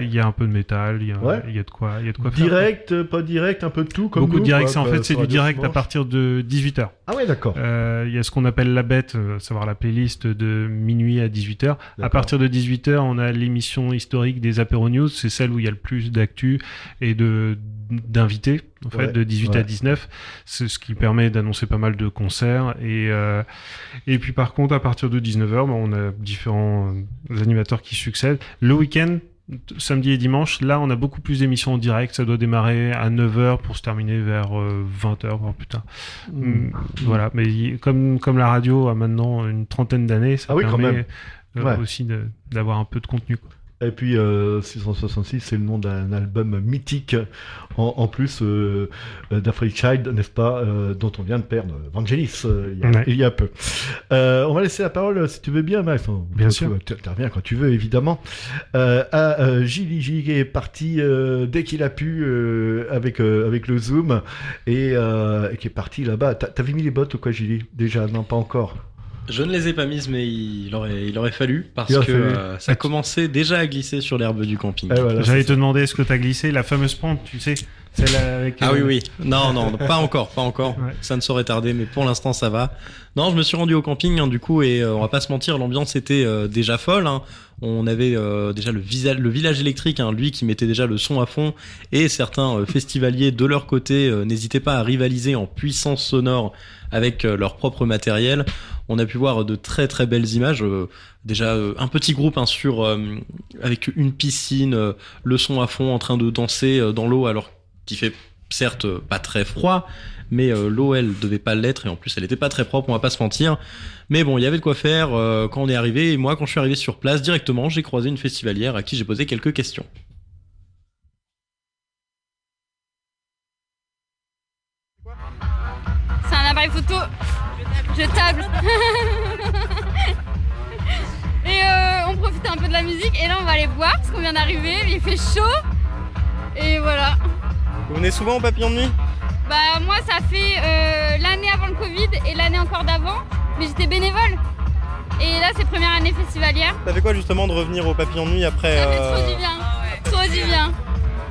Speaker 4: Il y a un peu de métal, il y a de quoi faire.
Speaker 2: Direct, pas direct, un peu de tout comme
Speaker 4: beaucoup
Speaker 2: nous,
Speaker 4: de direct,
Speaker 2: quoi,
Speaker 4: c'est du direct à partir de 18h.
Speaker 2: Ah ouais, d'accord.
Speaker 4: Il y a ce qu'on appelle la bête, à savoir la playlist de minuit à 18h. À partir de 18h, on a l'émission historique des Apéro News, c'est celle où il y a le plus d'actu et d'invités en fait, de 18 à 19. C'est ce qui permet d'annoncer pas mal de concerts et puis par contre à partir de 19h on a différents animateurs qui succèdent. Le week-end, samedi et dimanche, là on a beaucoup plus d'émissions en direct, ça doit démarrer à 9h pour se terminer vers 20h, voire plus tard. Voilà, mais comme la radio a maintenant une trentaine d'années, ça permet aussi d'avoir un peu de contenu, quoi.
Speaker 2: Et puis 666, c'est le nom d'un album mythique, en plus d'Afrique Child, n'est-ce pas, dont on vient de perdre Vangelis il y a peu. On va laisser la parole, si tu veux bien, Max.
Speaker 4: Bien sûr.
Speaker 2: Tu reviens quand tu veux, évidemment. Gilly qui est parti dès qu'il a pu avec le Zoom et qui est parti là-bas. T'avais mis les bottes ou quoi, Gilly? Déjà, non, pas encore.
Speaker 5: Je ne les ai pas mises, mais il aurait fallu, parce que ça commençait déjà à glisser sur l'herbe du camping.
Speaker 2: Voilà,
Speaker 4: j'allais te demander, est-ce que tu as glissé la fameuse pente, tu sais, celle avec...
Speaker 5: Ah oui. Non, pas encore. Ouais. Ça ne saurait tarder, mais pour l'instant, ça va. Non, je me suis rendu au camping, du coup, et on va pas se mentir, l'ambiance était déjà folle. On avait déjà le village électrique, lui qui mettait déjà le son à fond, et certains festivaliers de leur côté n'hésitaient pas à rivaliser en puissance sonore avec leur propre matériel. On a pu voir de très très belles images. Déjà un petit groupe avec une piscine, le son à fond, en train de danser dans l'eau, alors qu'il fait certes pas très froid, mais l'eau elle devait pas l'être, et en plus elle était pas très propre, on va pas se mentir. Mais bon, il y avait de quoi faire quand on est arrivé, et moi quand je suis arrivé sur place directement, j'ai croisé une festivalière à qui j'ai posé quelques questions.
Speaker 11: C'est un appareil photo jetable. Et on profite un peu de la musique, et là on va aller boire parce qu'on vient d'arriver, il fait chaud. Et voilà.
Speaker 5: Vous venez souvent au Papillon de Nuit ?
Speaker 11: Moi ça fait l'année avant le Covid et l'année encore d'avant, mais j'étais bénévole. Et là c'est première année festivalière.
Speaker 5: Ça fait quoi justement de revenir au Papillon de Nuit après
Speaker 11: Ça fait trop du bien, trop du bien.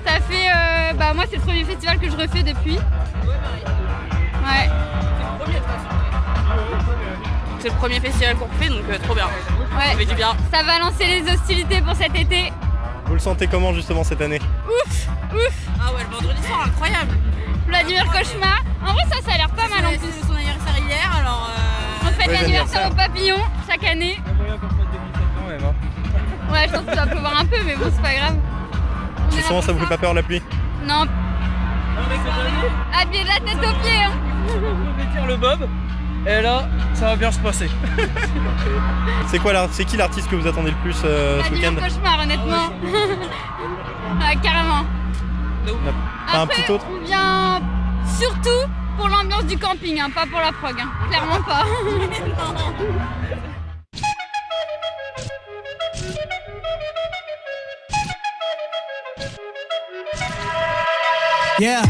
Speaker 11: Ça fait, moi c'est le premier festival que je refais depuis. Ouais.
Speaker 7: C'est le premier festival qu'on fait, donc trop bien.
Speaker 11: Ouais.
Speaker 7: Ça fait du bien.
Speaker 11: Ça va lancer les hostilités pour cet été.
Speaker 5: Vous le sentez comment justement cette année ?
Speaker 11: Ouf.
Speaker 7: Ah ouais, le vendredi soir, incroyable.
Speaker 11: Vladimir Cauchemar. En vrai ça a l'air pas mal en plus.
Speaker 7: C'est son anniversaire hier, alors...
Speaker 11: On fête l'anniversaire au Papillon chaque année. Ouais, je pense que ça va pleuvoir un peu, mais bon, c'est pas grave.
Speaker 5: Sinon, ça vous fait pas peur la pluie ?
Speaker 11: Non. Habillé de la tête aux pieds, hein.
Speaker 12: On peut vêtir le bob, et là, ça va bien se passer.
Speaker 5: C'est qui l'artiste que vous attendez le plus ce week-end ?
Speaker 11: Cauchemar, honnêtement. Ouais, carrément.
Speaker 5: Pas un petit autre ?
Speaker 11: On vient surtout pour l'ambiance du camping, pas pour la prog, clairement pas.
Speaker 9: Yeah.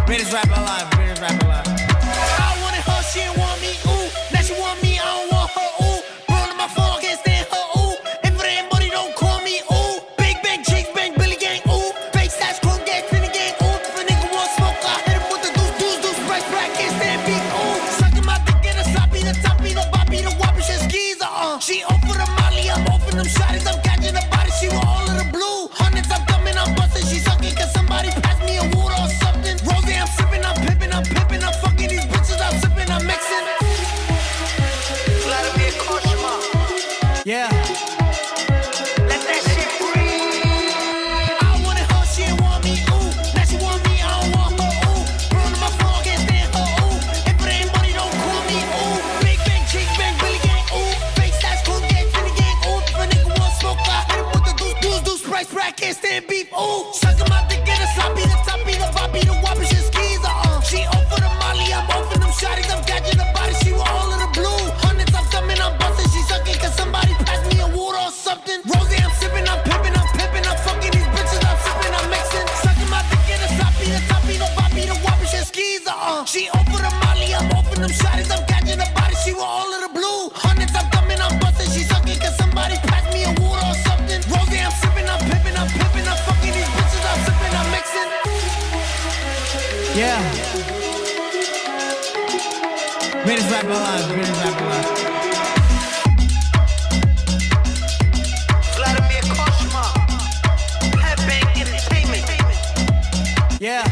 Speaker 9: Greatest rapper alive, greatest rapper alive. I wanted her, she didn't want me, ooh. Now she want me, I don't want her, ooh. Blowing my phone, can't stand her, ooh. If it ain't money, don't call me, ooh. Big bang, chicks bang, Billy gang, ooh. Fake stats, chrome gas, spinning gang, ooh. If a nigga want smoke, I hit him with the deuce, right, can't stand beat, ooh. Sucking my dick in the sloppy, the toppy, the boppy, the whoppy, shit skis, She open the molly, I'm open them shotties, I'm catching the body, she want all of the blue. Hundreds, I'm coming, I'm busting, she sucking, cause somebody passed me a wood or something. Yeah. Greatest rapper alive, greatest rapper alive. Vladimir Koshma, Headbang Entertainment. Yeah.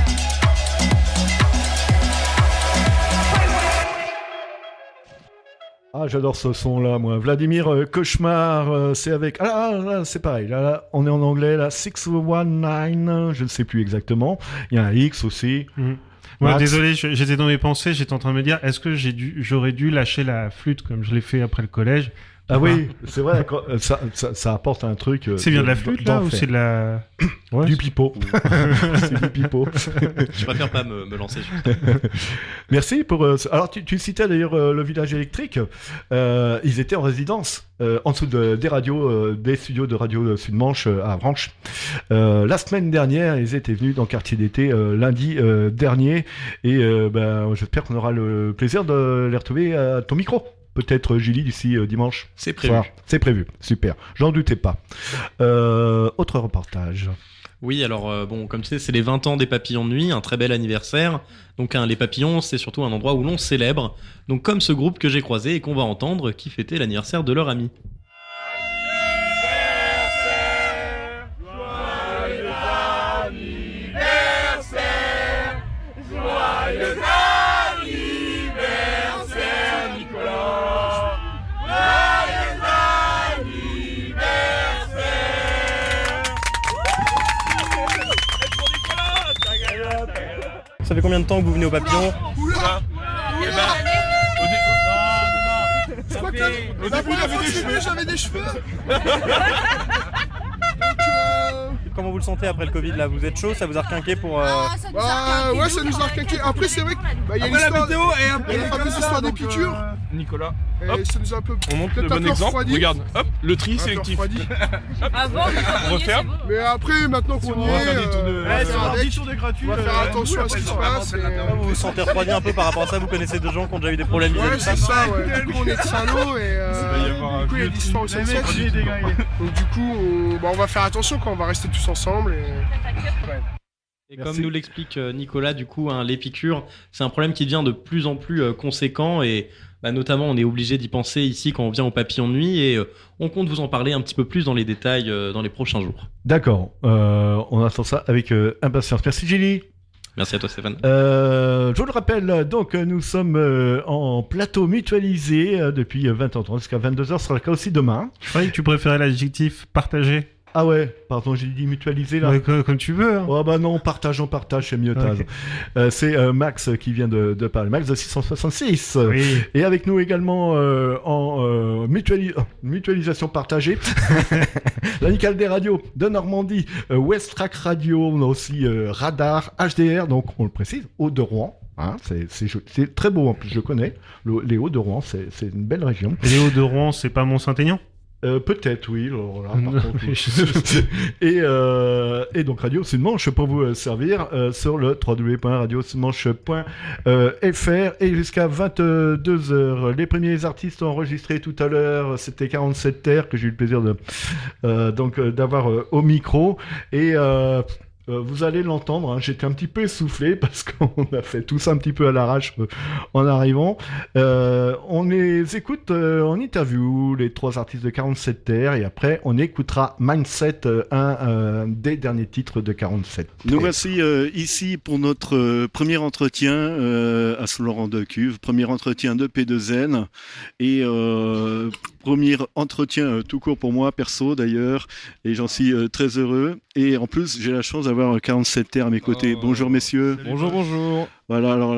Speaker 2: Ah, j'adore ce son-là, moi. Vladimir Cauchemar, c'est avec... Ah, là, c'est pareil. Là, on est en anglais, là. 619, je ne sais plus exactement. Il y a un X aussi.
Speaker 4: Ouais, désolé, j'étais dans mes pensées, j'étais en train de me dire, est-ce que j'aurais dû lâcher la flûte comme je l'ai fait après le collège?
Speaker 2: Ah oui, c'est vrai, ça apporte un truc.
Speaker 4: C'est bien de la flûte là ou c'est de la.
Speaker 2: Ouais, du pipeau. C'est du pipeau.
Speaker 5: Je préfère pas me lancer sur ça.
Speaker 2: Merci pour. Alors, tu citais d'ailleurs le village électrique. Ils étaient en résidence en dessous des radios, des studios de Radio Sud-Manche à Branche. La semaine dernière, ils étaient venus dans le quartier d'été lundi dernier. Et j'espère qu'on aura le plaisir de les retrouver à ton micro. Peut-être Gilly d'ici dimanche.
Speaker 5: C'est prévu.
Speaker 2: Soir. C'est prévu, super. J'en doutais pas. Autre reportage.
Speaker 5: Oui, alors comme tu sais, c'est les 20 ans des Papillons de Nuit, un très bel anniversaire. Donc les Papillons, c'est surtout un endroit où l'on célèbre. Donc comme ce groupe que j'ai croisé et qu'on va entendre, qui fêtait l'anniversaire de leur ami. Ça fait combien de temps que vous venez au Papillon?
Speaker 10: Au début, j'avais des cheveux.
Speaker 5: Comment vous le sentez après le Covid là? Vous êtes chaud? Ça vous a requinqué pour...
Speaker 10: Ouais, ça nous a requinqué. Après, c'est vrai qu'il y a une histoire, la fameuse histoire des piqûres.
Speaker 13: Nicolas,
Speaker 10: hop, ça nous a un peu...
Speaker 13: on montre le bon exemple. Regarde, hop, le tri sélectif.
Speaker 7: Avant,
Speaker 13: on referme.
Speaker 10: Mais après, maintenant qu'on y est,
Speaker 13: on va faire 10 tours de gratuit.
Speaker 10: On va faire attention à ce qui se passe.
Speaker 5: Vous vous sentez refroidi un peu par rapport à ça? Vous connaissez des gens qui ont déjà eu des problèmes?
Speaker 10: Ouais, c'est ça, ouais. Du coup, on est de Saint-Lô et du coup, il y a des histoires au Sunset. Donc du coup, on va faire attention quand on va rester tous ensemble.
Speaker 5: Et comme nous l'explique Nicolas, du coup, les piqûres, c'est un problème qui devient de plus en plus conséquent et notamment on est obligé d'y penser ici quand on vient au Papillon de Nuit et on compte vous en parler un petit peu plus dans les détails dans les prochains jours.
Speaker 2: D'accord, on attend ça avec impatience. Merci Gilly.
Speaker 5: Merci à toi Stéphane.
Speaker 2: Je le rappelle, donc nous sommes en plateau mutualisé depuis 20h30 jusqu'à 22h, ce sera le cas aussi demain.
Speaker 4: Je croyais que tu préférais l'adjectif partagé.
Speaker 2: Ah ouais, pardon, j'ai dit mutualiser là.
Speaker 4: Ouais, comme tu veux. Hein.
Speaker 2: Oh bah non, partage, c'est mieux, Taz. Okay. C'est Max qui vient de parler, Max de 666.
Speaker 4: Oui.
Speaker 2: Et avec nous également en mutualisation partagée, l'amicale des radios de Normandie, West Track Radio, on a aussi Radar, HDR, donc on le précise, Hauts de Rouen. Hein, c'est très beau en plus, je connais. Les Hauts de Rouen, c'est une belle région.
Speaker 4: Les Hauts de Rouen, c'est pas Mont-Saint-Aignan?
Speaker 2: Peut-être, oui. Alors là, par contre, et donc Radio Sud-Manche pour vous servir sur le www.radiosudmanche.fr et jusqu'à 22h. Les premiers artistes enregistrés tout à l'heure, c'était 47 Terre que j'ai eu le plaisir d'avoir au micro et vous allez l'entendre, hein, j'étais un petit peu essoufflé parce qu'on a fait tout ça un petit peu à l'arrache en arrivant. On les écoute en interview, les trois artistes de 47 Terre, et après on écoutera Mindset, un des derniers titres de 47 Terre.
Speaker 14: Nous voici ici pour notre premier entretien à Saint-Laurent-de-Cuve, premier entretien de P2N et premier entretien tout court pour moi, perso d'ailleurs, et j'en suis très heureux. Et en plus, j'ai la chance d'avoir 47 Terre à mes côtés. Bonjour messieurs.
Speaker 13: Bonjour.
Speaker 14: Voilà, alors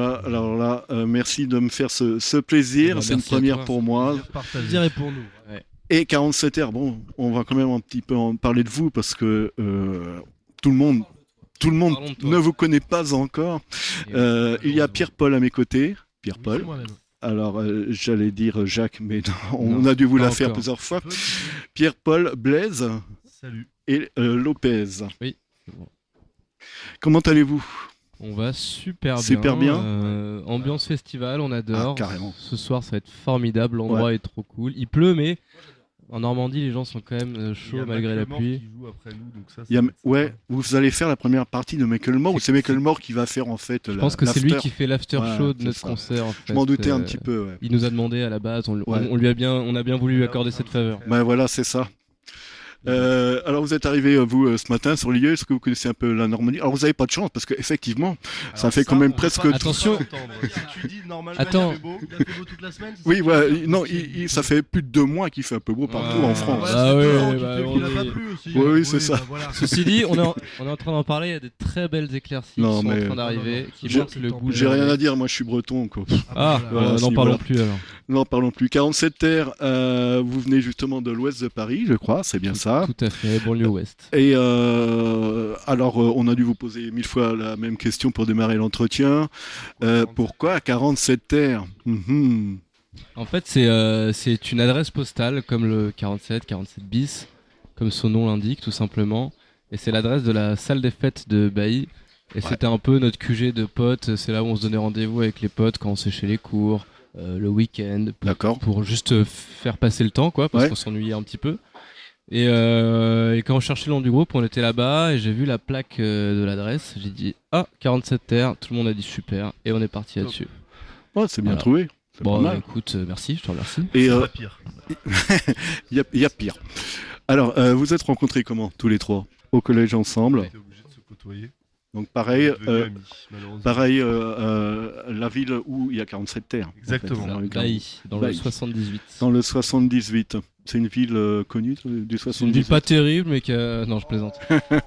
Speaker 14: là, merci de me faire ce plaisir. C'est une première pour moi.
Speaker 5: Plaisir pour nous. Ouais.
Speaker 14: Et 47 Terre, bon, on va quand même un petit peu en parler de vous parce que tout le monde ne vous connaît pas encore. Il y a Pierre-Paul à mes côtés. Pierre-Paul. Alors, j'allais dire Jacques, mais non, on a dû vous la faire plusieurs fois. Pierre-Paul, Blaise.
Speaker 15: Salut.
Speaker 14: Et Lopez.
Speaker 15: Oui.
Speaker 14: Comment allez-vous?
Speaker 15: On va super bien. Ambiance festival, on adore.
Speaker 14: Ah, carrément.
Speaker 15: Ce soir, ça va être formidable. L'endroit est trop cool. Il pleut, mais En Normandie, les gens sont quand même chauds malgré la pluie.
Speaker 14: Vous allez faire la première partie de Macklemore ou c'est Macklemore qui va faire en fait
Speaker 15: Je pense que c'est lui qui fait l'after show de notre concert. En fait.
Speaker 14: Je m'en doutais un petit peu. Ouais.
Speaker 15: Il nous a demandé à la base, on a bien voulu lui accorder cette faveur.
Speaker 14: Voilà, c'est ça. Alors vous êtes arrivé vous ce matin sur Lille, est-ce que vous connaissez un peu la Normandie? Alors vous n'avez pas de chance parce qu'effectivement ça fait quand même presque...
Speaker 15: Attention.
Speaker 16: Si tu dis normalement
Speaker 15: Attends.
Speaker 16: il a fait beau toute la semaine.
Speaker 14: Oui, non, ça fait plus de 2 mois qu'il fait un peu beau partout en France.
Speaker 16: Il a pas plu aussi.
Speaker 14: Oui, c'est ça.
Speaker 16: Voilà.
Speaker 15: Ceci dit, on est en train d'en parler, il y a des très belles éclaircies qui sont en train d'arriver, qui montrent le goût.
Speaker 14: J'ai rien à dire, moi je suis breton quoi.
Speaker 15: N'en parlons plus alors.
Speaker 14: N'en parlons plus. 47 terres, vous venez justement de l'ouest de Paris, je crois, c'est bien ça.
Speaker 15: Tout à fait, banlieue ouest.
Speaker 14: Et alors, on a dû vous poser 1000 fois la même question pour démarrer l'entretien. Pourquoi 47 terres?
Speaker 15: En fait, c'est une adresse postale, comme le 47 bis, comme son nom l'indique, tout simplement. Et c'est l'adresse de la salle des fêtes de Bailly. Et c'était un peu notre QG de potes. C'est là où on se donnait rendez-vous avec les potes quand on séchait les cours, le week-end, pour juste faire passer le temps, quoi, parce qu'on s'ennuyait un petit peu. Et quand on cherchait le nom du groupe, on était là-bas et j'ai vu la plaque de l'adresse. J'ai dit 47 terres, tout le monde a dit super et on est parti là-dessus.
Speaker 14: C'est bien trouvé.
Speaker 15: Bon, écoute, merci, je te remercie.
Speaker 14: Et il pire. Il y a pire. Alors, vous êtes rencontrés comment tous les trois? Au collège ensemble.
Speaker 16: On était obligés de se côtoyer.
Speaker 14: Donc pareil, la ville où il y a 47 terres.
Speaker 16: Exactement.
Speaker 14: En fait,
Speaker 15: Bailly, dans le 78.
Speaker 14: Dans le 78. C'est une ville connue du 78.
Speaker 15: C'est une ville pas terrible, mais non, je plaisante.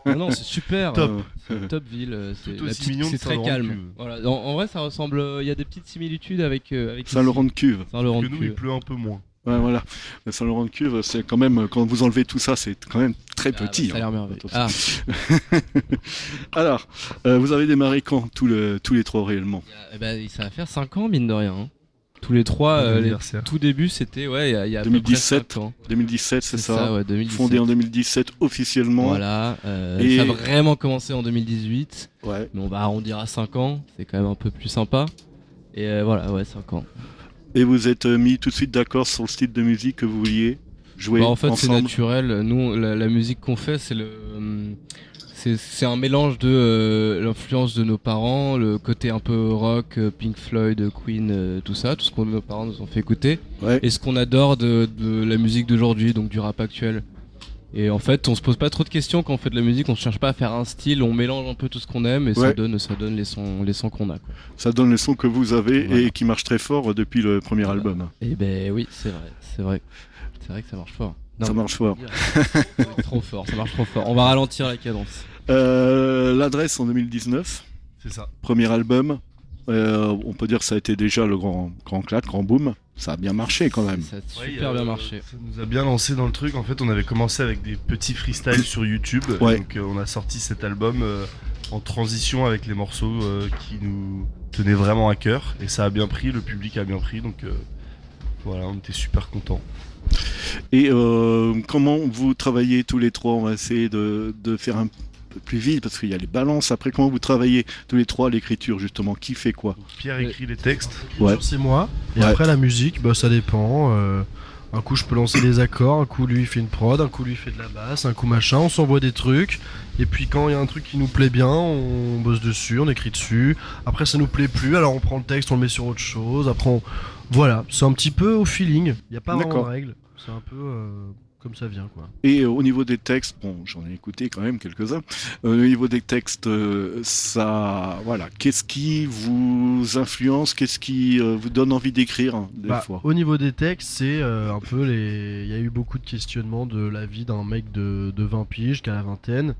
Speaker 15: non, c'est super.
Speaker 16: Top.
Speaker 15: C'est une top ville.
Speaker 16: C'est
Speaker 15: très calme. Voilà. En vrai, ça ressemble. Il y a des petites similitudes avec
Speaker 14: Saint-Laurent-de-Cuve.
Speaker 16: Que nous, il pleut un peu moins.
Speaker 14: Ouais, voilà. Saint-Laurent-de-Cuve, c'est quand même, quand vous enlevez tout ça, c'est quand même très petit.
Speaker 15: Ça a l'air merveilleux.
Speaker 14: Alors, vous avez démarré quand, tous les trois réellement?
Speaker 15: Ça va faire 5 ans, mine de rien. Hein. Tous les trois, tout début, c'était il y a
Speaker 14: 2017.
Speaker 15: 5 ans.
Speaker 14: 2017, c'est ça.
Speaker 15: Ouais, 2017.
Speaker 14: Fondé en 2017 officiellement.
Speaker 15: Voilà. Ça a vraiment commencé en 2018. Ouais. Mais on va arrondir à 5 ans. C'est quand même un peu plus sympa. Et voilà, 5 ans.
Speaker 14: Et vous êêtes mis tout de suite d'accord sur le style de musique que vous vouliez jouer
Speaker 15: en fait,
Speaker 14: ensemble?
Speaker 15: C'est naturel. Nous, la musique qu'on fait, c'est un mélange de l'influence de nos parents, le côté un peu rock, Pink Floyd, Queen, tout ça, tout ce que nos parents nous ont fait écouter, et ce qu'on adore de la musique d'aujourd'hui, donc du rap actuel. Et en fait, on se pose pas trop de questions quand on fait de la musique, on cherche pas à faire un style, on mélange un peu tout ce qu'on aime et ça donne les sons qu'on a. Quoi.
Speaker 14: Ça donne les sons que vous avez et qui marchent très fort depuis le premier album.
Speaker 15: Et oui, c'est vrai que ça marche fort.
Speaker 14: Ça marche fort.
Speaker 15: Trop fort, ça marche trop fort. On va ralentir la cadence.
Speaker 14: L'adresse en 2019.
Speaker 16: C'est ça.
Speaker 14: Premier album. On peut dire que ça a été déjà le grand clap, grand boom. Ça a bien marché quand même.
Speaker 15: Ça a super bien marché.
Speaker 16: Ça nous a bien lancé dans le truc. En fait, on avait commencé avec des petits freestyles sur YouTube. Donc, on a sorti cet album en transition avec les morceaux qui nous tenaient vraiment à cœur. Et ça a bien pris, le public a bien pris. Donc, voilà, on était super contents.
Speaker 14: Et comment vous travaillez tous les trois? On va essayer de faire un peu plus vite parce qu'il y a les balances. Après, comment vous travaillez tous les trois l'écriture justement? Qui fait quoi?
Speaker 16: Pierre écrit les textes.
Speaker 17: C'est moi. Et après la musique, ça dépend. Un coup je peux lancer les accords, un coup lui il fait une prod, un coup lui il fait de la basse, un coup machin, on s'envoie des trucs. Et puis quand il y a un truc qui nous plaît bien, on bosse dessus, on écrit dessus. Après ça nous plaît plus, alors on prend le texte, on le met sur autre chose. Après voilà, c'est un petit peu au feeling. Il n'y a pas vraiment de règles. C'est un peu comme ça vient quoi.
Speaker 14: Et au niveau des textes, j'en ai écouté quand même quelques-uns. Au niveau des textes, qu'est-ce qui vous influence, qu'est-ce qui vous donne envie d'écrire des fois?
Speaker 17: Au niveau des textes, c'est un peu il y a eu beaucoup de questionnements de la vie d'un mec de 20 piges qu'à la vingtaine.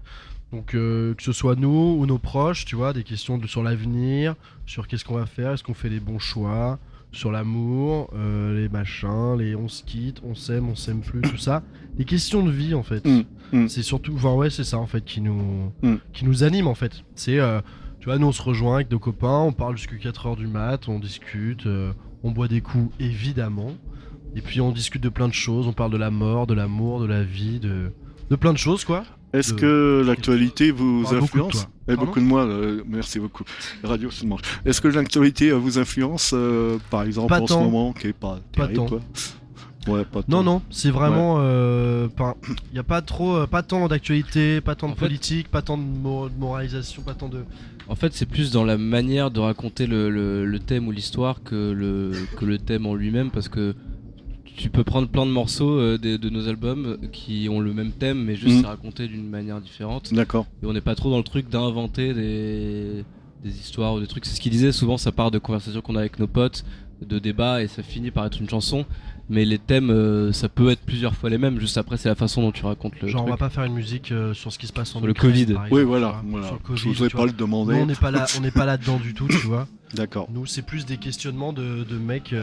Speaker 17: Donc que ce soit nous ou nos proches, tu vois, des questions sur l'avenir, sur qu'est-ce qu'on va faire, est-ce qu'on fait les bons choix, sur l'amour, les machins, les on se quitte, on s'aime plus, tout ça. Les questions de vie en fait. C'est surtout, c'est ça en fait qui nous anime en fait. C'est, tu vois, nous on se rejoint avec nos copains, on parle jusqu'à 4h du mat, on discute, on boit des coups évidemment. Et puis on discute de plein de choses, on parle de la mort, de l'amour, de la vie, de plein de choses quoi.
Speaker 14: Est-ce que l'actualité vous influence? Beaucoup de moi, merci beaucoup. Radio, ça marche. Est-ce que l'actualité vous influence, par exemple, en ce moment, qui est pas terrible, Ouais, pas
Speaker 17: Non, non, c'est vraiment. Il n'y a pas tant d'actualité, pas tant de politique, pas tant de moralisation, pas tant de.
Speaker 15: En fait, c'est plus dans la manière de raconter le thème ou l'histoire que le thème en lui-même, parce que tu peux prendre plein de morceaux de nos albums qui ont le même thème, mais juste c'est raconté d'une manière différente.
Speaker 14: D'accord.
Speaker 15: Et on n'est pas trop dans le truc d'inventer des histoires ou des trucs. C'est ce qu'il disait, souvent ça part de conversations qu'on a avec nos potes, de débats, et ça finit par être une chanson. Mais les thèmes, ça peut être plusieurs fois les mêmes. Juste après, c'est la façon dont tu racontes le truc.
Speaker 17: On va pas faire une musique sur ce qui se passe en
Speaker 15: sur
Speaker 17: Ukraine,
Speaker 15: le Covid.
Speaker 17: par exemple,
Speaker 14: Oui, voilà.
Speaker 17: Sur le COVID,
Speaker 14: Je vous ai pas le demander.
Speaker 17: Nous, on n'est pas là-dedans du tout, tu vois.
Speaker 14: D'accord.
Speaker 17: Nous, c'est plus des questionnements de mecs,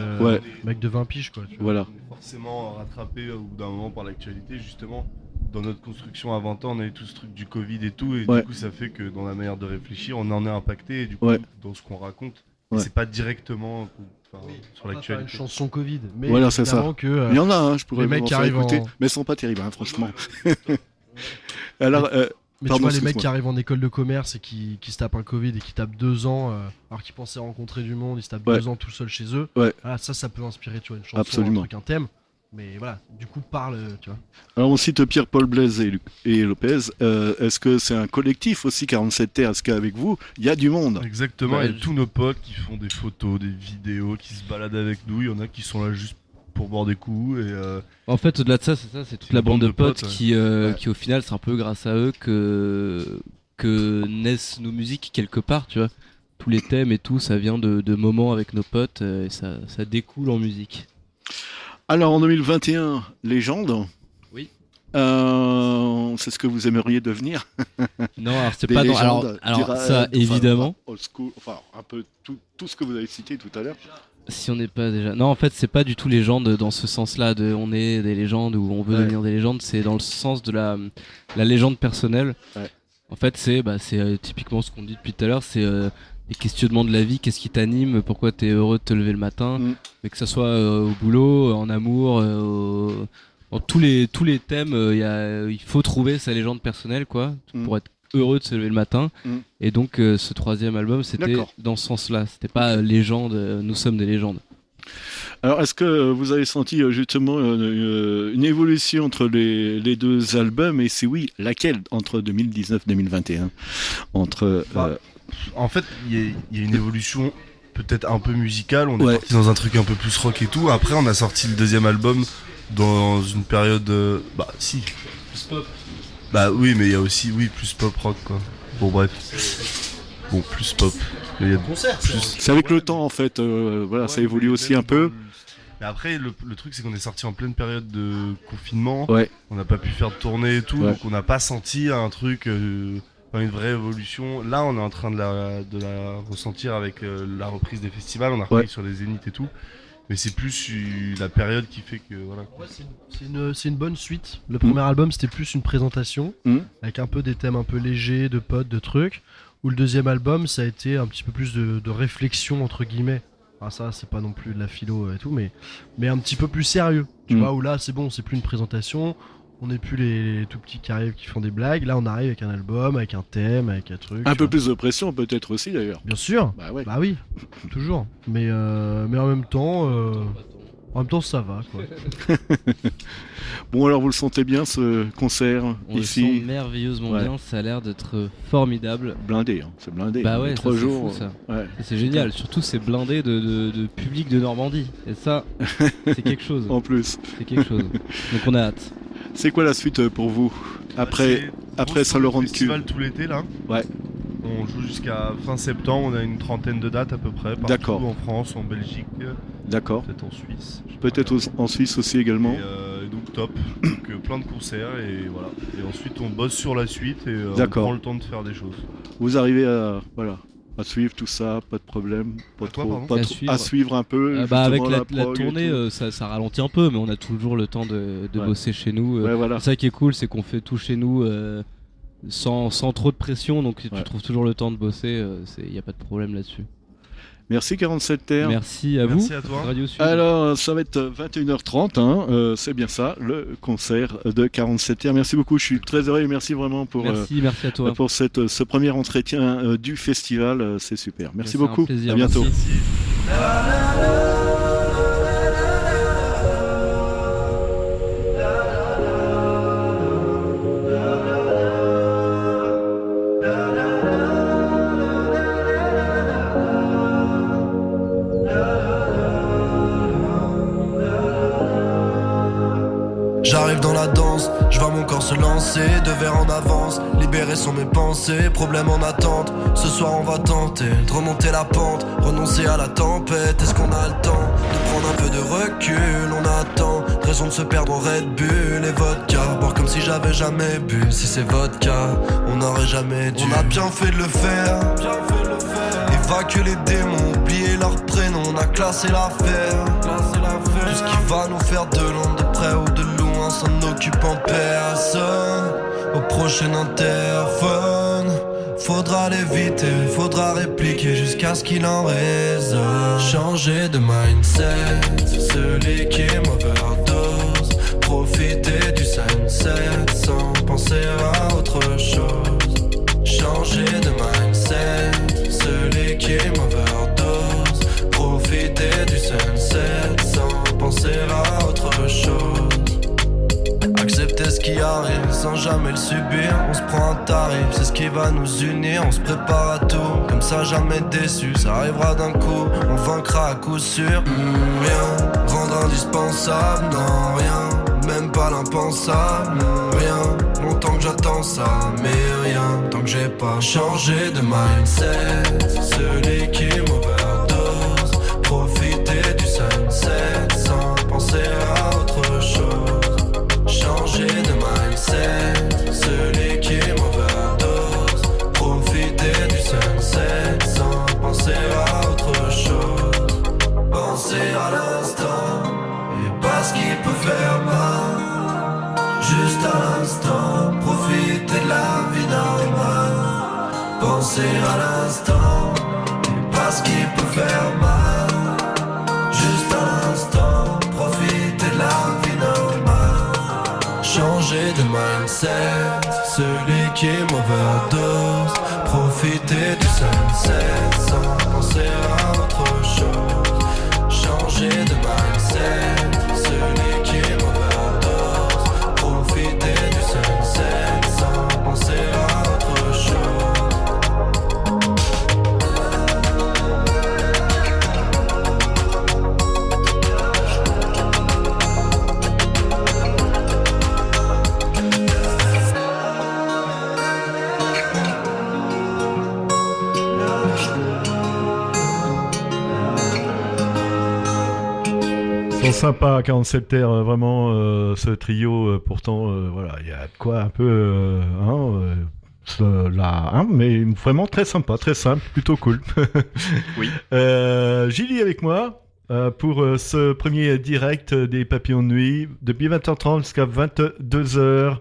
Speaker 17: mecs de 20 piges, quoi. Tu vois.
Speaker 14: Voilà.
Speaker 16: Forcément rattrapé au bout d'un moment par l'actualité, justement. Dans notre construction à 20 ans, on a eu tout ce truc du Covid et tout, et du coup, ça fait que dans la manière de réfléchir, on en est impacté, et du coup, dans ce qu'on raconte, c'est pas directement sur l'actualité.
Speaker 17: Une chanson Covid, mais
Speaker 14: voilà, c'est ça.
Speaker 17: Que,
Speaker 14: il y en a, je pourrais
Speaker 17: les mecs
Speaker 14: vous
Speaker 17: qui
Speaker 14: en faire
Speaker 17: arrivent
Speaker 14: écouter, mais elles sont pas terribles, franchement. Alors,
Speaker 17: mais tu vois, les mecs qui arrivent en école de commerce et qui se tapent un Covid et qui tapent 2 ans, alors qu'ils pensaient rencontrer du monde, ils se tapent 2 ans tout seuls chez eux. Voilà, ça peut inspirer, tu vois, une chanson,
Speaker 14: absolument.
Speaker 17: Un truc, un thème. Mais voilà, du coup, parle, tu vois.
Speaker 14: Alors, on cite Pierre-Paul Blaise et Lopez. Est-ce que c'est un collectif aussi, 47 Terres? Est-ce qu'avec vous, il y a du monde?
Speaker 16: Exactement, il y a tous nos potes qui font des photos, des vidéos, qui se baladent avec nous. Il y en a qui sont là juste pour boire des coups. Et,
Speaker 15: en fait, au-delà de ça, c'est toute la bande de potes qui, au final, c'est un peu grâce à eux que naissent nos musiques quelque part, tu vois. Tous les thèmes et tout, ça vient de moments avec nos potes et ça découle en musique.
Speaker 14: Alors en 2021, légende.
Speaker 15: Oui.
Speaker 14: C'est ce que vous aimeriez devenir.
Speaker 15: Non, alors c'est pas dans. Alors ça, évidemment.
Speaker 14: Old school, enfin un peu tout ce que vous avez cité tout à l'heure.
Speaker 15: Si on n'est pas déjà. Non, en fait, c'est pas du tout légende dans ce sens-là. On est des légendes ou on veut devenir des légendes. C'est dans le sens de la légende personnelle. Ouais. En fait, c'est typiquement ce qu'on dit depuis tout à l'heure. C'est les questionnements de la vie, qu'est-ce qui t'anime, pourquoi t'es heureux de te lever le matin, mais que ça soit au boulot, en amour, dans tous les thèmes, il faut trouver sa légende personnelle, quoi, pour être heureux de se lever le matin. Et donc ce troisième album, c'était dans ce sens-là, c'était pas légende, nous sommes des légendes.
Speaker 14: Alors, est-ce que vous avez senti justement une évolution entre les deux albums, et si oui, laquelle entre 2019 et 2021
Speaker 16: En fait, il y a une évolution peut-être un peu musicale. On est parti dans un truc un peu plus rock et tout. Après, on a sorti le deuxième album dans une période. Plus
Speaker 15: pop.
Speaker 16: Bah oui, mais il y a aussi plus pop rock, quoi. Bon, bref. Bon, plus pop.
Speaker 14: C'est avec le temps, en fait. Ça évolue aussi un peu.
Speaker 16: Mais après, le truc, c'est qu'on est sorti en pleine période de confinement.
Speaker 14: Ouais.
Speaker 16: On n'a pas pu faire de tournée et tout. Donc, on n'a pas senti un truc. Une vraie évolution. Là, on est en train de la ressentir avec la reprise des festivals. On a repris sur les zéniths et tout. Mais c'est plus la période qui fait que voilà.
Speaker 17: C'est une bonne suite. Le premier album, c'était plus une présentation avec un peu des thèmes un peu légers, de potes, de trucs. Ou le deuxième album, ça a été un petit peu plus de réflexion entre guillemets. Enfin, ça, c'est pas non plus de la philo et tout, mais un petit peu plus sérieux. Tu vois, où là, c'est bon, c'est plus une présentation. On n'est plus les tout petits qui arrivent qui font des blagues. Là, on arrive avec un album, avec un thème, avec un truc.
Speaker 14: Un peu plus de pression, peut-être aussi d'ailleurs.
Speaker 17: Bien sûr. Bah oui, toujours. Mais en même temps, ça va, quoi.
Speaker 14: Bon, alors vous le sentez bien ce concert
Speaker 15: on
Speaker 14: ici?
Speaker 15: On le sent merveilleusement bien. Ça a l'air d'être formidable.
Speaker 14: Blindé, c'est blindé.
Speaker 15: Bah ouais,
Speaker 14: 3 jours.
Speaker 15: C'est fou, ça. C'est génial. Surtout, c'est blindé de public de Normandie. Et ça, c'est quelque chose.
Speaker 14: En plus.
Speaker 15: C'est quelque chose. Donc on a hâte.
Speaker 14: C'est quoi la suite pour vous après Saint-Laurent de Cuve?
Speaker 16: Festival tout l'été là.
Speaker 14: Ouais.
Speaker 16: On joue jusqu'à fin septembre. On a une trentaine de dates à peu près. Partout en France, en Belgique.
Speaker 14: D'accord.
Speaker 16: Peut-être en Suisse.
Speaker 14: Peut-être en Suisse aussi également.
Speaker 16: Et donc top. Donc plein de concerts et voilà. Et ensuite on bosse sur la suite et on prend le temps de faire des choses.
Speaker 14: Vous arrivez à suivre tout ça, pas de problème, à suivre un peu.
Speaker 15: Avec la tournée, ça ralentit un peu, mais on a toujours le temps de bosser chez nous. C'est ça qui est cool, c'est qu'on fait tout chez nous sans trop de pression, donc tu trouves toujours le temps de bosser, il n'y a pas de problème là-dessus.
Speaker 14: Merci 47 Terres.
Speaker 15: Merci à vous.
Speaker 16: Merci à toi.
Speaker 15: Radio Sud.
Speaker 14: Alors, ça va être 21h30, c'est bien ça, le concert de 47 Terres. Merci beaucoup, je suis très heureux et merci vraiment pour,
Speaker 15: merci à toi.
Speaker 14: Pour ce premier entretien du festival, c'est super. Merci beaucoup,
Speaker 15: un plaisir,
Speaker 14: à bientôt.
Speaker 15: Merci.
Speaker 18: J'arrive dans la danse, je vois mon corps se lancer, 2 verres en avance, libérés sont mes pensées, problème en attente. Ce soir on va tenter de remonter la pente, renoncer à la tempête. Est-ce qu'on a le temps de prendre un peu de recul? On attend, raison de se perdre au Red Bull et vodka, boire comme si j'avais jamais bu. Si c'est vodka, on n'aurait jamais dû. On a bien fait de le faire, évacuer les démons, oublier leur prénom. On a classé l'affaire, tout ce qui va nous faire de l'ombre, de près ou de loin, s'en occupe en personne. Au prochain interphone, faudra l'éviter, faudra répliquer jusqu'à ce qu'il en résonne. Changer de mindset, se liquer, overdose, profiter du sunset sans penser à autre chose. Changer de mindset, se liquer, overdose, profiter du sunset sans penser à autre chose. Accepter ce qui arrive sans jamais le subir. On se prend un tarif, c'est ce qui va nous unir. On se prépare à tout, comme ça jamais déçu. Ça arrivera d'un coup, on vaincra à coup sûr. Rien, rendre indispensable, non rien. Même pas l'impensable, rien. Longtemps que j'attends ça, mais rien. Tant que j'ai pas changé de mindset. Celui qui m'overdose, profiter du sunset sans penser à autre chose. Changer de mindset, celui qui m'overdose, profiter du sunset sans penser à autre chose. Penser à l'instant et pas ce qui peut faire mal. Juste à l'instant, profiter de la vie normale. Penser à l'instant et pas ce qui peut faire mal. Juste à l'instant, profiter de la vie normale. Changer de mindset, celui qui m'overdose, profiter du sunset sans penser à autre chose. Changer de mindset, celui qui m'overdose, profiter du sunset sans penser à autre chose.
Speaker 2: Sympa, 47 terres, vraiment ce trio, pourtant voilà, il y a de quoi un peu mais vraiment très sympa, très simple, plutôt cool.
Speaker 5: Oui.
Speaker 2: Gilly avec moi pour ce premier direct des Papillons de Nuit depuis 20h30 jusqu'à 22h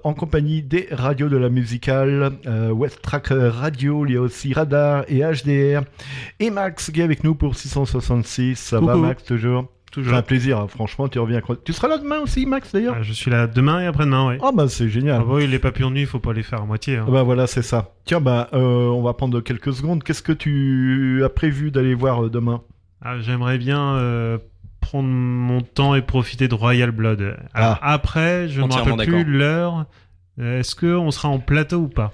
Speaker 2: en compagnie des radios de la musicale West Track Radio, il y a aussi Radar et HDR et Max qui est avec nous pour 666. Ça va Max toujours? C'est un plaisir, hein. Franchement, tu reviens. Tu seras là demain aussi, Max, d'ailleurs?
Speaker 4: Je suis là demain et après-demain, oui.
Speaker 2: Ah bah c'est génial.
Speaker 4: Ah bah oui, les Papillons de Nuit, il faut pas les faire à moitié. Hein.
Speaker 2: Bah voilà, c'est ça. Tiens, on va prendre quelques secondes. Qu'est-ce que tu as prévu d'aller voir demain?
Speaker 4: J'aimerais bien prendre mon temps et profiter de Royal Blood. Alors, après, je ne me rappelle plus l'heure. Est-ce qu'on sera en plateau ou pas?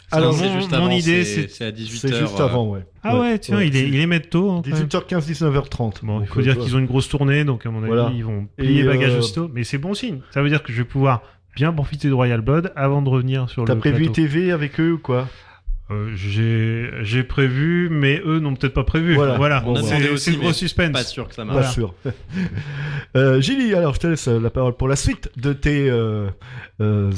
Speaker 5: Alors, mon idée, c'est à 18h.
Speaker 2: C'est juste avant, ouais.
Speaker 4: Ah ouais, tiens, il est met tôt. Hein,
Speaker 2: 18h15, 19h30.
Speaker 4: Bon, il faut dire qu'ils ont une grosse tournée, donc à mon avis, ils vont plier bagages aussitôt. Mais c'est bon signe. Ça veut dire que je vais pouvoir bien profiter de Royal Blood avant de revenir sur le plateau.
Speaker 2: T'as prévu TV avec eux ou quoi?
Speaker 4: J'ai prévu, mais eux n'ont peut-être pas prévu. Voilà. C'est le gros suspense.
Speaker 5: Pas sûr que ça marche.
Speaker 2: Pas sûr. Gilly, alors je te laisse la parole pour la suite de tes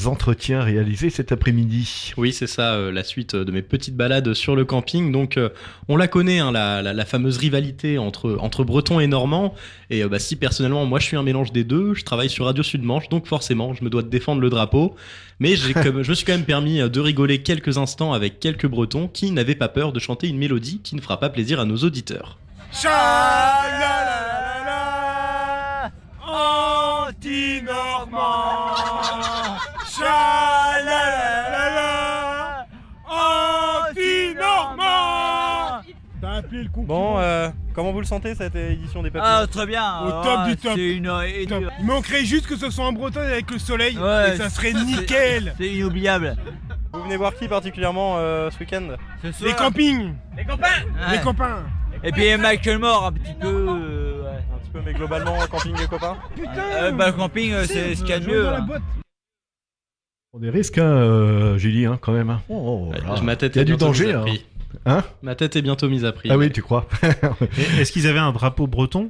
Speaker 2: entretiens réalisés cet après-midi.
Speaker 5: Oui, c'est ça, la suite de mes petites balades sur le camping. Donc, on la connaît, hein, la fameuse rivalité entre Bretons et Normands. Et si personnellement, moi, je suis un mélange des deux, je travaille sur Radio Sud-Manche, donc forcément, je me dois de défendre le drapeau. Mais je me suis quand même permis de rigoler quelques instants avec quelques Bretons qui n'avaient pas peur de chanter une mélodie qui ne fera pas plaisir à nos auditeurs.
Speaker 10: Cha-la-la-la-la, anti-normand. Cha-la-la-la-la, anti-normand. T'as appelé le concours.
Speaker 5: Bon, comment vous le sentez cette édition des Papillons?
Speaker 12: Ah, très bien.
Speaker 10: Au top du top.
Speaker 12: C'est
Speaker 10: top. Il manquerait juste que ce soit en Bretagne avec le soleil.
Speaker 12: Ouais,
Speaker 10: et ça serait nickel.
Speaker 12: C'est inoubliable.
Speaker 5: Vous venez voir qui particulièrement ce week-end?
Speaker 10: Les campings.
Speaker 12: Les copains.
Speaker 10: Les copains.
Speaker 12: Et puis Michael Moore un petit peu.
Speaker 19: Mais globalement, camping et copains.
Speaker 20: Le camping, c'est ce qu'il y a de mieux.
Speaker 2: On des risques, Julie, quand même.
Speaker 5: Ma tête
Speaker 2: il y a
Speaker 5: est
Speaker 2: du
Speaker 5: bientôt
Speaker 2: danger.
Speaker 5: mise à prix. Ma tête est bientôt mise à prix.
Speaker 2: Ah oui, tu crois.
Speaker 4: Est-ce qu'ils avaient un drapeau breton?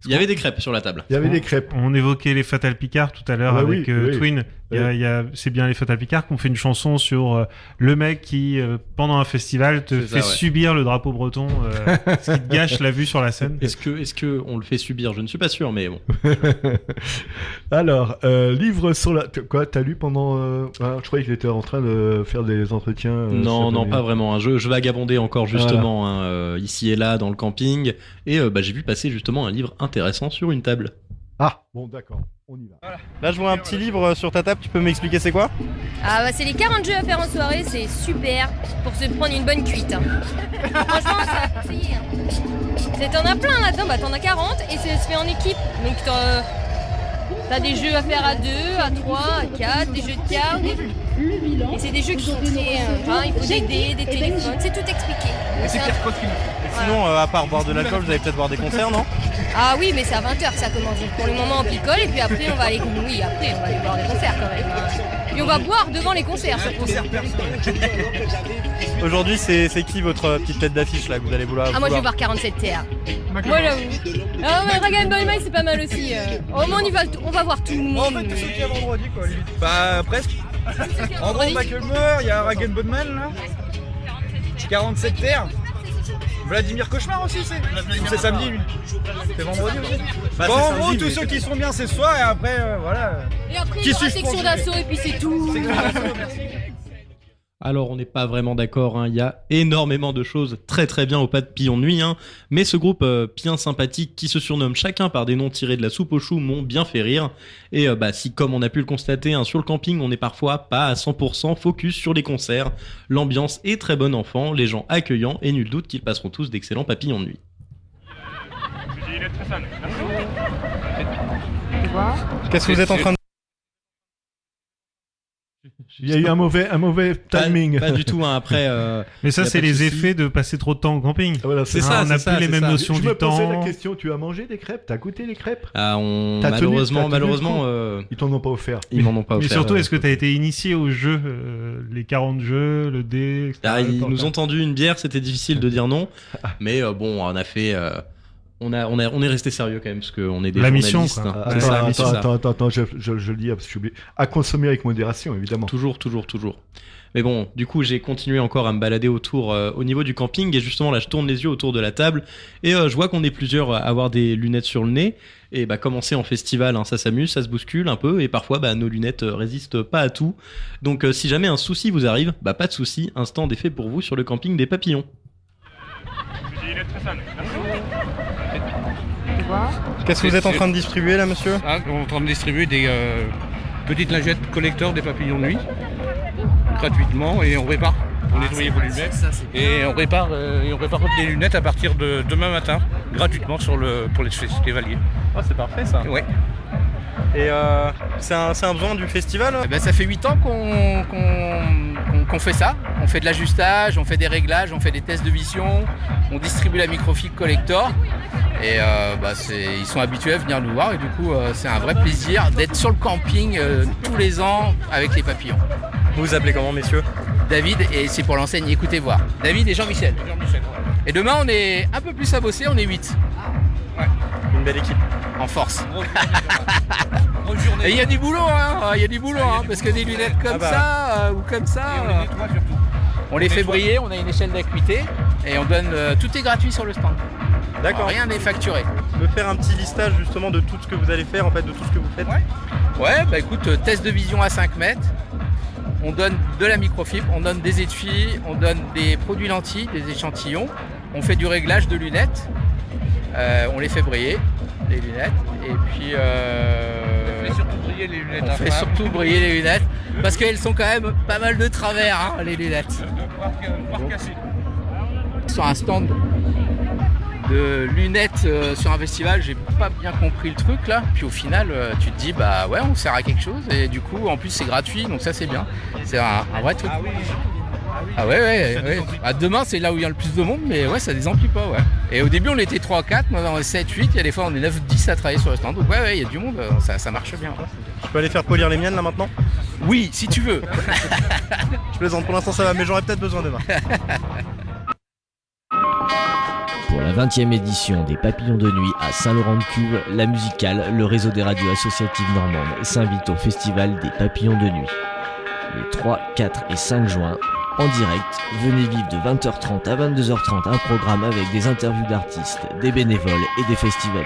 Speaker 5: Il y avait des crêpes sur la table.
Speaker 2: Il y avait des crêpes.
Speaker 4: On évoquait les Fatal Picard tout à l'heure avec Twin. C'est bien les Fatal Picard qu'on fait une chanson sur le mec qui, pendant un festival, te fait subir le drapeau breton, ce qui te gâche la vue sur la scène.
Speaker 5: Est-ce que on le fait subir? Je ne suis pas sûr, mais bon.
Speaker 2: Alors, livre sur la... Quoi, t'as lu pendant... je croyais qu'il était en train de faire des entretiens.
Speaker 5: Non, pas vraiment. Je vagabondais encore justement ici et là dans le camping. Et j'ai vu passer justement un livre intéressant sur une table.
Speaker 2: Ah, bon d'accord, on y va.
Speaker 19: Voilà. Là je vois un petit livre sur ta table, tu peux m'expliquer c'est quoi?
Speaker 21: C'est les 40 jeux à faire en soirée, c'est super pour se prendre une bonne cuite. Franchement, ça a conseillé. T'en as plein là-dedans, t'en as 40 et ça se fait en équipe. Donc t'as des jeux à faire à 2, à 3, à 4, des jeux de cartes. Et c'est des jeux qui sont très... il faut des dés, des téléphones, c'est tout expliqué.
Speaker 19: Et c'est Pierre Cosquin. Sinon, à part boire de l'alcool, vous allez peut-être voir des concerts, non?
Speaker 21: Ah oui, mais c'est à 20h que ça commence. Pour le moment, on picole et puis après, on va aller... Oui, après, on va aller voir des concerts quand même. Et on va boire devant les concerts, surtout.
Speaker 19: Aujourd'hui, c'est qui votre petite tête d'affiche là que vous allez vouloir
Speaker 21: moi, je vais voir 47 TR. Moi, j'avoue. Ah, mais Rag & Bone Mine, c'est pas mal aussi. Au moins, on va voir tout le monde.
Speaker 20: En fait, tout ce qui est vendredi, quoi. Bah, presque. En gros, Macklemore, il y a Rag & Bone Man là. 47 Terre. Vladimir Cauchemar aussi, c'est samedi lui. C'est vendredi aussi. Bon, en gros, tous ceux qui sont bien c'est ce soir et après, voilà.
Speaker 21: Et après, il y aura section d'assaut et puis c'est tout.
Speaker 5: Alors on n'est pas vraiment d'accord, il y a énormément de choses très très bien au Papillon de Nuit, mais ce groupe bien sympathique qui se surnomme chacun par des noms tirés de la soupe aux choux m'ont bien fait rire. Et si comme on a pu le constater sur le camping on n'est parfois pas à 100% focus sur les concerts, l'ambiance est très bonne enfant, les gens accueillants et nul doute qu'ils passeront tous d'excellents Papillons de Nuit.
Speaker 19: Qu'est-ce que vous êtes en train de...
Speaker 2: Il y a eu un mauvais timing.
Speaker 5: Pas du tout, après.
Speaker 4: Mais ça, c'est les effets de passer trop de temps au camping.
Speaker 2: Voilà,
Speaker 5: c'est ça.
Speaker 4: On n'a plus les mêmes notions du temps.
Speaker 2: Je me posais la question, tu as mangé des crêpes? T'as goûté les crêpes?
Speaker 5: Malheureusement,
Speaker 2: ils t'en ont pas offert.
Speaker 5: Ils m'en ont pas offert.
Speaker 4: Mais surtout, est-ce que t'as été initié au jeu, les 40 jeux, le dé, etc.
Speaker 5: Ils nous ont tendu une bière, c'était difficile de dire non. Mais on a fait... On est resté sérieux quand même parce qu'on est des journalistes.
Speaker 2: Attends, je le dis parce que je suis oublié. À consommer avec modération, évidemment.
Speaker 5: Toujours. Mais bon, du coup, j'ai continué encore à me balader autour au niveau du camping et justement là, je tourne les yeux autour de la table et je vois qu'on est plusieurs à avoir des lunettes sur le nez. Et commencer en festival, ça s'amuse, ça se bouscule un peu et parfois nos lunettes résistent pas à tout. Donc si jamais un souci vous arrive, pas de souci, un stand est fait pour vous sur le camping des Papillons.
Speaker 19: Qu'est-ce que vous êtes en train de distribuer là, monsieur?
Speaker 20: On est en train de distribuer des petites lingettes collecteurs des Papillons de Nuit gratuitement et on répare pour nettoyer vos lunettes. Et on répare toutes les lunettes à partir de demain matin gratuitement pour les festivaliers.
Speaker 19: Oh, c'est parfait ça.
Speaker 20: Ouais.
Speaker 19: Et c'est un besoin du festival?
Speaker 22: Ça fait 8 ans qu'on fait ça. On fait de l'ajustage, on fait des réglages, on fait des tests de vision, on distribue la microfiche collector. Et ils sont habitués à venir nous voir et du coup c'est un vrai plaisir d'être sur le camping tous les ans avec les Papillons.
Speaker 19: Vous vous appelez comment, messieurs?
Speaker 22: David, et c'est pour l'enseigne Écoutez Voir. David et Jean-Michel. Et demain on est un peu plus à bosser, on est 8.
Speaker 19: Ouais. Une belle équipe.
Speaker 22: En force. Et il y a du boulot, parce que des lunettes comme ça ou comme ça, on les fait briller, on a une échelle d'acuité et on donne tout est gratuit sur le stand.
Speaker 19: D'accord.
Speaker 22: Rien n'est facturé.
Speaker 19: Me faire un petit listage justement de tout ce que vous allez faire, en fait, de tout ce que vous faites.
Speaker 22: Ouais, écoute, test de vision à 5 mètres. On donne de la microfibre, on donne des étuis, on donne des produits lentilles, des échantillons. On fait du réglage de lunettes. On les fait briller, les lunettes. Et puis...
Speaker 20: On fait surtout briller les lunettes.
Speaker 22: On fait surtout briller les lunettes. Parce qu'elles sont quand même pas mal de travers, les lunettes. Sur un stand de lunettes sur un festival, j'ai pas bien compris le truc là. Puis au final, tu te dis on sert à quelque chose et du coup en plus c'est gratuit, donc ça c'est bien. C'est un vrai truc. Ah ouais. Ah, demain, c'est là où il y a le plus de monde, mais ouais, ça désemplit pas, ouais. Et au début, on était 3-4, maintenant on est 7-8, il y a des fois on est 9-10 à travailler sur le stand. Donc ouais, il y a du monde, ça marche bien.
Speaker 19: Je peux aller faire polir les miennes là maintenant?
Speaker 22: Oui, si tu veux.
Speaker 19: Je plaisante, pour l'instant ça va, mais j'aurais peut-être besoin demain.
Speaker 1: Pour la 20e édition des Papillons de Nuit à Saint-Laurent-de-Cuve, la musicale, le réseau des radios associatives normandes s'invite au Festival des Papillons de Nuit. Les 3, 4 et 5 juin, en direct, venez vivre de 20h30 à 22h30 un programme avec des interviews d'artistes, des bénévoles et des festivaliers.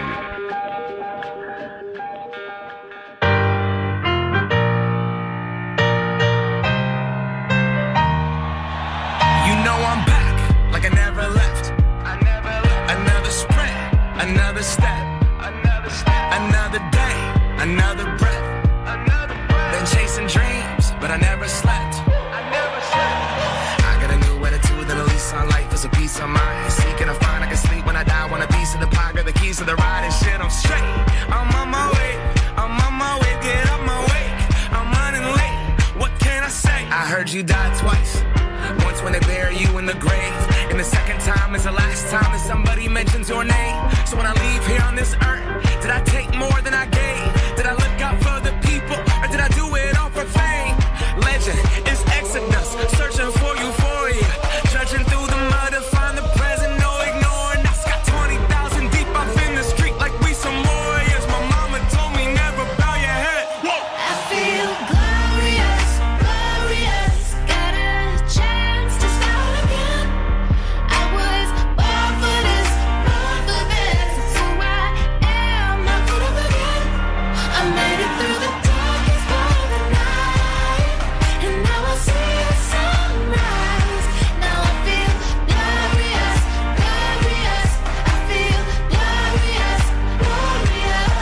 Speaker 9: Another breath, been chasing dreams, but I never slept. I got a new attitude and a lease on life is a piece of mind. Seeking to find I can sleep when I die. Want a piece of the pie, got the keys to the ride and shit. I'm straight. I'm on my way. Get up my way. I'm running late. What can I say? I heard you died twice. Once when they bury you in the grave, and the second time is the last time that somebody mentions your name. So when I leave here on this earth, did I take more than I gave? Did I look out for the people, or did I do it all for fame? Legend is Exodus, searching for euphoria, judging through the mud to find the present, no ignoring us. Got 20,000 deep up in the street like we some warriors. My mama told me never bow your head. Whoa.
Speaker 8: I feel glorious, glorious. Got a chance to start again. I was born for this, born for this. It's who I am, not good up again. I made it through the darkest part of the night, and now I see the sunrise. Now I feel glorious, glorious. I feel glorious, glorious.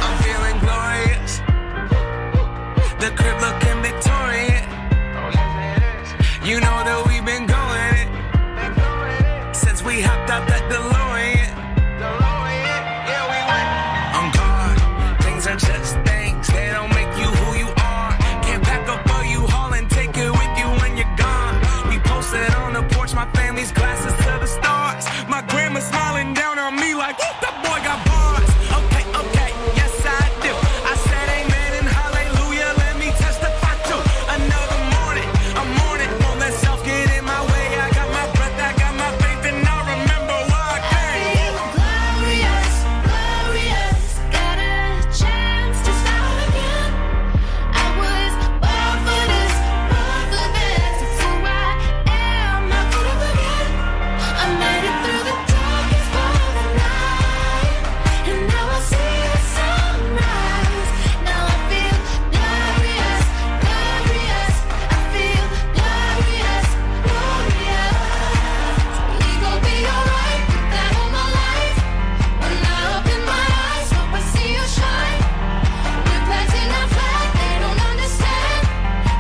Speaker 9: I'm feeling glorious. The crib looking Victorian. You know that we've been going it since we hopped out that DeLorean. On guard, things are just things. They don't make you who you are. Can't pack up all you haul and take it with you when you're gone. We posted on the porch, my family's glasses to the stars. My grandma smiling down on me like, whoop, that boy got bars. Okay, yes I do. I said amen and hallelujah, let me testify to another morning. A morning, won't let self get in my way. I got my breath, I got my faith, and I remember why I came.
Speaker 8: Glorious, glorious. Got a chance to start again. I was born for this, born for this. It's who I am, not good up again. I made it through the darkest part of the night, and now I see the sunrise. Now I feel glorious, glorious. I feel glorious, glorious. We gon' be alright, put that on my life. When I open my eyes, hope I see you shine. We're planting our flag, they don't understand.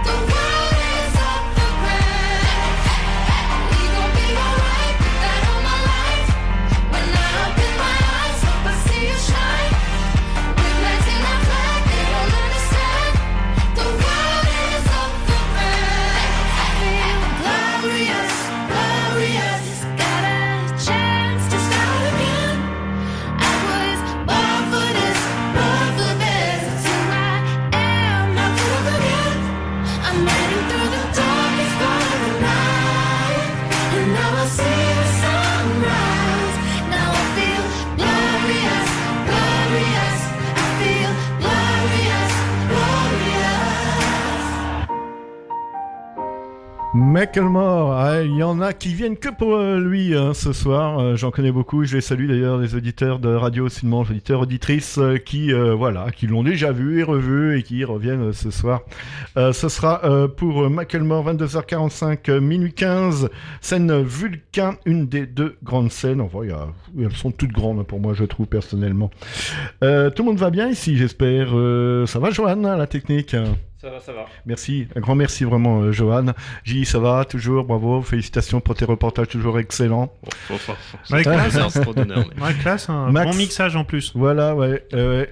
Speaker 8: The world is up for grabs. We gon' be alright, put that on my life. When I open my eyes, hope I see you shine. We're planting our flag, they don't understand. The world is up for grabs. I feel glorious, glorious. Got a chance to start again. I was born for this, born for this. It's who I am, not good up again. I made it through the darkest part of the night, and now I see the sunrise. Now I feel glorious, glorious. I feel glorious, glorious.
Speaker 2: Macklemore, il y en a qui viennent que pour lui ce soir. J'en connais beaucoup. Je les salue d'ailleurs, les auditeurs de Radio Sud-Manche, auditeurs, auditrices qui l'ont déjà vu et revu et qui reviennent ce soir. Ce sera pour Macklemore 22h45, minuit 15, scène Vulcain, une des deux grandes scènes. Enfin, elles sont toutes grandes pour moi, je trouve personnellement. Tout le monde va bien ici, j'espère. Ça va, Joanne, la technique?
Speaker 13: Ça va.
Speaker 2: Merci, un grand merci vraiment, Johan. J, ça va, toujours, bravo, félicitations pour tes reportages toujours excellents.
Speaker 4: Classe, un
Speaker 2: Max,
Speaker 4: bon mixage en plus.
Speaker 2: Voilà,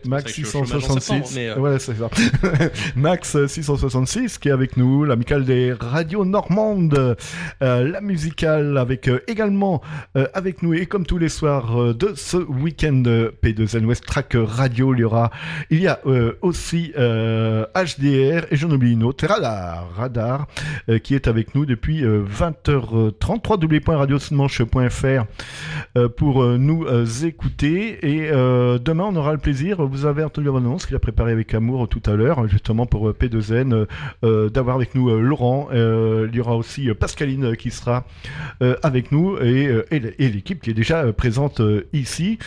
Speaker 2: Max 666. Ouais, c'est ça. Max 666 qui est avec nous, l'amicale des radios normandes, la musicale avec également avec nous et comme tous les soirs de ce week-end P2N West Track Radio, il y a aussi HDR et j'en oublie une autre, Radar qui est avec nous depuis 20h30, www.radiosmanche.fr pour nous écouter et demain on aura le plaisir, vous avez entendu l'annonce qu'il a préparé avec amour tout à l'heure justement pour P2N d'avoir avec nous Laurent, il y aura aussi Pascaline qui sera avec nous et l'équipe qui est déjà présente ici,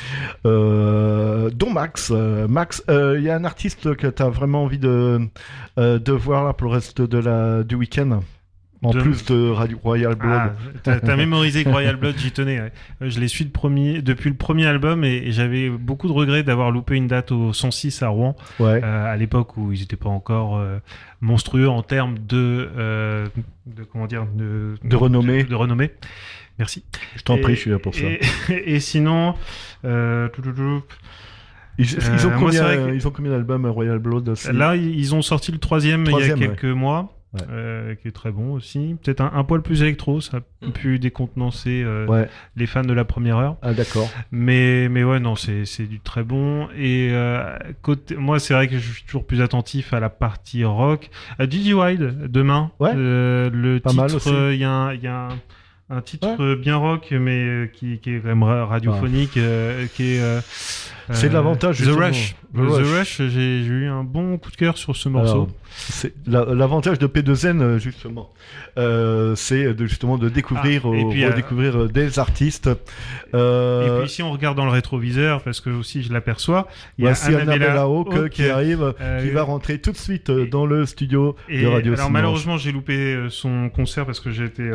Speaker 2: dont Max. Max, il y a un artiste que tu as vraiment envie de voir là pour le reste du week-end en plus de Radio Royal Blood.
Speaker 4: T'as mémorisé que Royal Blood, j'y tenais. Ouais. Je les suis depuis le premier album et j'avais beaucoup de regrets d'avoir loupé une date au 106 à Rouen, à l'époque où ils n'étaient pas encore monstrueux en termes de
Speaker 2: renommée.
Speaker 4: De renommée. Merci.
Speaker 2: Je t'en prie, je suis là pour ça.
Speaker 4: Et sinon,
Speaker 2: ils ont combien d'albums Royal Blood aussi?
Speaker 4: Là, ils ont sorti le troisième il y a quelques mois. Qui est très bon aussi. Peut-être un poil plus électro, ça a pu décontenancer les fans de la première heure.
Speaker 2: Ah d'accord.
Speaker 4: Mais ouais, non, c'est du très bon. Et moi, c'est vrai que je suis toujours plus attentif à la partie rock. Gigi Wild, demain. Le
Speaker 2: pas
Speaker 4: titre, il y a un titre bien rock, mais qui est quand même radiophonique, qui est...
Speaker 2: c'est de l'avantage
Speaker 4: The Rush. The Rush, j'ai eu un bon coup de cœur sur ce morceau.
Speaker 2: Alors, c'est l'avantage de P2N justement, c'est justement de découvrir, redécouvrir des artistes.
Speaker 4: Et puis si on regarde dans le rétroviseur, parce que aussi je l'aperçois, il y a
Speaker 2: Annabella Hawke qui arrive, qui va rentrer tout de suite dans le studio de Radio.
Speaker 4: Alors malheureusement j'ai loupé son concert parce que j'ai été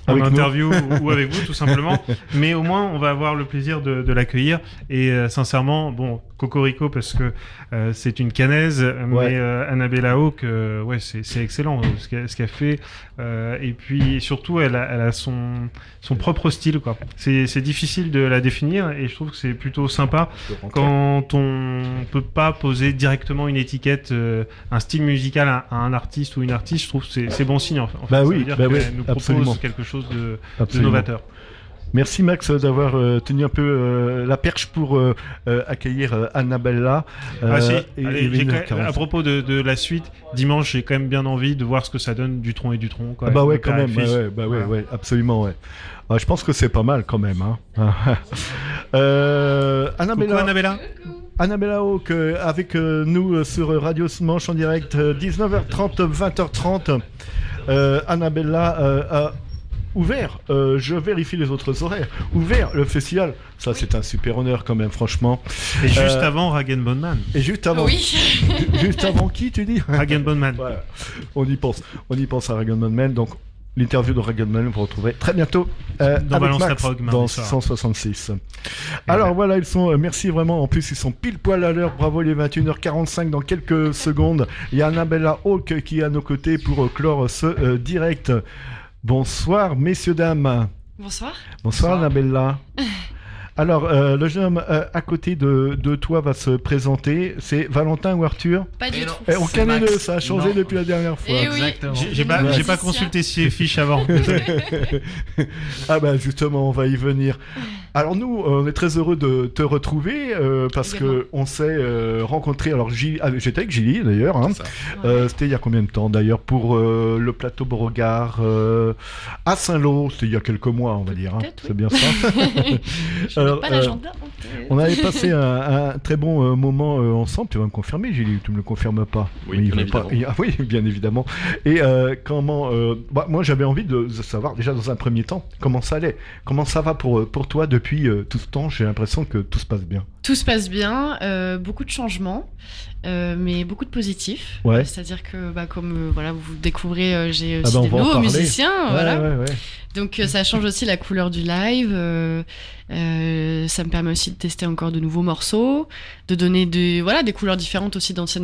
Speaker 4: en interview ou avec vous tout simplement, mais au moins on va avoir le plaisir de l'accueillir et sincèrement, bon, Cocorico parce que c'est une canaise, mais Annabella Hawke, c'est excellent ce qu'elle fait, et puis surtout elle a son propre style, quoi. C'est difficile de la définir et je trouve que c'est plutôt sympa quand on peut pas poser directement une étiquette, un style musical à un artiste ou une artiste. Je trouve que c'est bon signe. En fait. Ça veut dire qu'elle nous propose quelque chose de novateur.
Speaker 2: Merci Max d'avoir tenu un peu la perche pour accueillir Annabella.
Speaker 4: À propos de la suite, dimanche j'ai quand même bien envie de voir ce que ça donne Dutronc et Dutronc.
Speaker 2: Absolument, ouais. Je pense que c'est pas mal quand même. Annabella Hawke avec nous sur Radio Manche en direct, 19h30, 20h30. Annabella a ouvert, je vérifie les autres horaires, ouvert le festival, ça c'est un super honneur quand même, franchement.
Speaker 4: Et juste avant Rag & Bone Man.
Speaker 2: Et juste avant. Juste avant qui tu dis?
Speaker 4: Rag & Bone Man.
Speaker 2: Voilà. On y pense à Rag & Bone Man, donc l'interview de Rag & Bone Man vous retrouverez très bientôt
Speaker 4: dans
Speaker 2: avec
Speaker 4: Balance
Speaker 2: Max,
Speaker 4: la Prog,
Speaker 2: dans 166. Alors voilà, ils sont, merci vraiment, en plus ils sont pile poil à l'heure, bravo, les 21h45 dans quelques secondes. Il y a Annabella Hawke qui est à nos côtés pour clore ce direct. Bonsoir, messieurs, dames. Bonsoir, Annabella. Alors, le jeune homme à côté de toi va se présenter. C'est Valentin ou Arthur?
Speaker 7: Pas du tout.
Speaker 2: On connaît le, ça a changé depuis la dernière fois.
Speaker 4: Exactement. J'ai pas consulté ces fiches avant.
Speaker 2: Ah bah justement, on va y venir. Alors nous, on est très heureux de te retrouver parce que on s'est rencontrés. Alors j'étais avec Gilly d'ailleurs. C'était il y a combien de temps d'ailleurs pour le plateau Beauregard à Saint-Lô. C'était il y a quelques mois, on va dire. C'est bien ça. Alors,
Speaker 7: pas l'agenda.
Speaker 2: On avait passé un très bon moment ensemble. Tu vas me confirmer, Gilly, tu me le confirmes pas?
Speaker 5: Oui, bien évidemment.
Speaker 2: Oui, bien évidemment. Et moi j'avais envie de savoir déjà dans un premier temps comment ça allait. Comment ça va pour toi depuis tout ce temps? J'ai l'impression que tout se passe bien.
Speaker 3: Tout se passe bien, beaucoup de changements, mais beaucoup de positifs.
Speaker 2: Ouais.
Speaker 3: C'est-à-dire que, comme voilà, vous découvrez, j'ai
Speaker 2: Ah
Speaker 3: aussi
Speaker 2: bah, on
Speaker 3: des
Speaker 2: va en
Speaker 3: nouveaux
Speaker 2: parler.
Speaker 3: musiciens.
Speaker 2: Ouais,
Speaker 3: Voilà.
Speaker 2: ouais.
Speaker 3: Donc ça change aussi la couleur du live. Ça me permet aussi de tester encore de nouveaux morceaux, de donner des couleurs différentes aussi d'anciens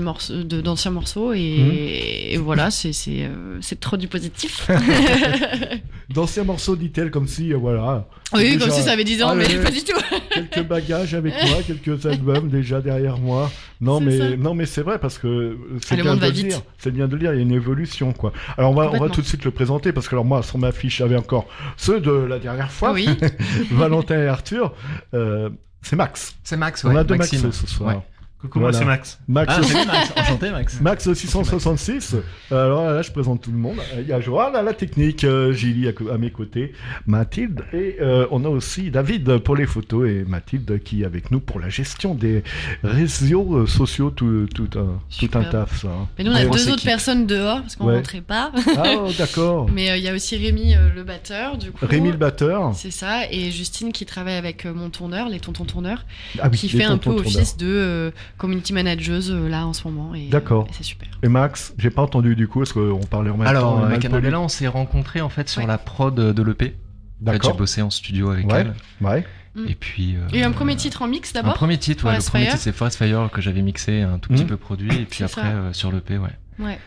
Speaker 3: morceaux. Et voilà, c'est trop du positif.
Speaker 2: D'anciens morceaux, dit-elle, comme si, voilà.
Speaker 3: Oui,
Speaker 2: Déjà-
Speaker 3: comme si ça avait 10 ans, mais
Speaker 2: ouais,
Speaker 3: pas du tout.
Speaker 2: Quelques bagages avec moi, quelques albums déjà derrière moi. Non, mais c'est vrai, parce que c'est
Speaker 3: Le
Speaker 2: bien
Speaker 3: monde
Speaker 2: de
Speaker 3: va
Speaker 2: le
Speaker 3: vite.
Speaker 2: dire. C'est bien de le dire, il y a une évolution, quoi. Alors, on va
Speaker 3: Complètement.
Speaker 2: tout de suite le présenter, parce que alors, moi, sur ma fiche, j'avais encore ceux de la dernière fois.
Speaker 3: Oui.
Speaker 2: Valentin et Arthur. C'est Max.
Speaker 6: C'est Max,
Speaker 2: On
Speaker 6: ouais,
Speaker 2: a deux
Speaker 6: Maxime.
Speaker 2: Max ce soir.
Speaker 6: Ouais.
Speaker 4: Coucou, moi, c'est Max.
Speaker 2: Max,
Speaker 6: Ah, salut, Max. Enchanté, Max.
Speaker 2: Max 666. Alors là, je présente tout le monde. Il y a Joël à la technique, Gilly à mes côtés, Mathilde, et on a aussi David pour les photos, et Mathilde qui est avec nous pour la gestion des réseaux sociaux, tout un taf, ça. hein.
Speaker 3: Mais nous, on a
Speaker 2: Grosse
Speaker 3: deux autres
Speaker 2: équipe.
Speaker 3: personnes dehors, parce qu'on
Speaker 2: Ouais.
Speaker 3: rentrait pas.
Speaker 2: Ah, d'accord.
Speaker 3: Mais il y a aussi Rémi, le batteur, du coup.
Speaker 2: Rémi le batteur.
Speaker 3: C'est ça, et Justine qui travaille avec mon tourneur, les tontons tourneurs,
Speaker 2: Ah oui,
Speaker 3: qui
Speaker 2: les
Speaker 3: fait un peu
Speaker 2: tontons
Speaker 3: office de community manageuse là en ce moment. Et,
Speaker 2: D'accord.
Speaker 3: et c'est super.
Speaker 2: Et Max, j'ai pas entendu du coup, est-ce qu'on parlait en même
Speaker 6: Alors,
Speaker 2: temps
Speaker 6: avec
Speaker 2: mal poli.
Speaker 6: Annabella, on s'est rencontrés en fait sur la prod de l'EP. En fait,
Speaker 2: D'accord.
Speaker 6: j'ai bossé en studio avec
Speaker 2: Ouais,
Speaker 6: elle.
Speaker 2: ouais.
Speaker 6: Et puis.
Speaker 3: Il y a eu un premier titre en mix
Speaker 6: Un
Speaker 3: d'abord.
Speaker 6: premier titre, ouais. Le
Speaker 3: Forest
Speaker 6: premier
Speaker 3: Fire.
Speaker 6: titre, c'est Forest Fire que j'avais mixé, un tout petit
Speaker 2: Mhm.
Speaker 6: peu produit. Et puis
Speaker 3: C'est
Speaker 6: après,
Speaker 3: ça.
Speaker 6: sur l'EP, ouais.
Speaker 3: Ouais.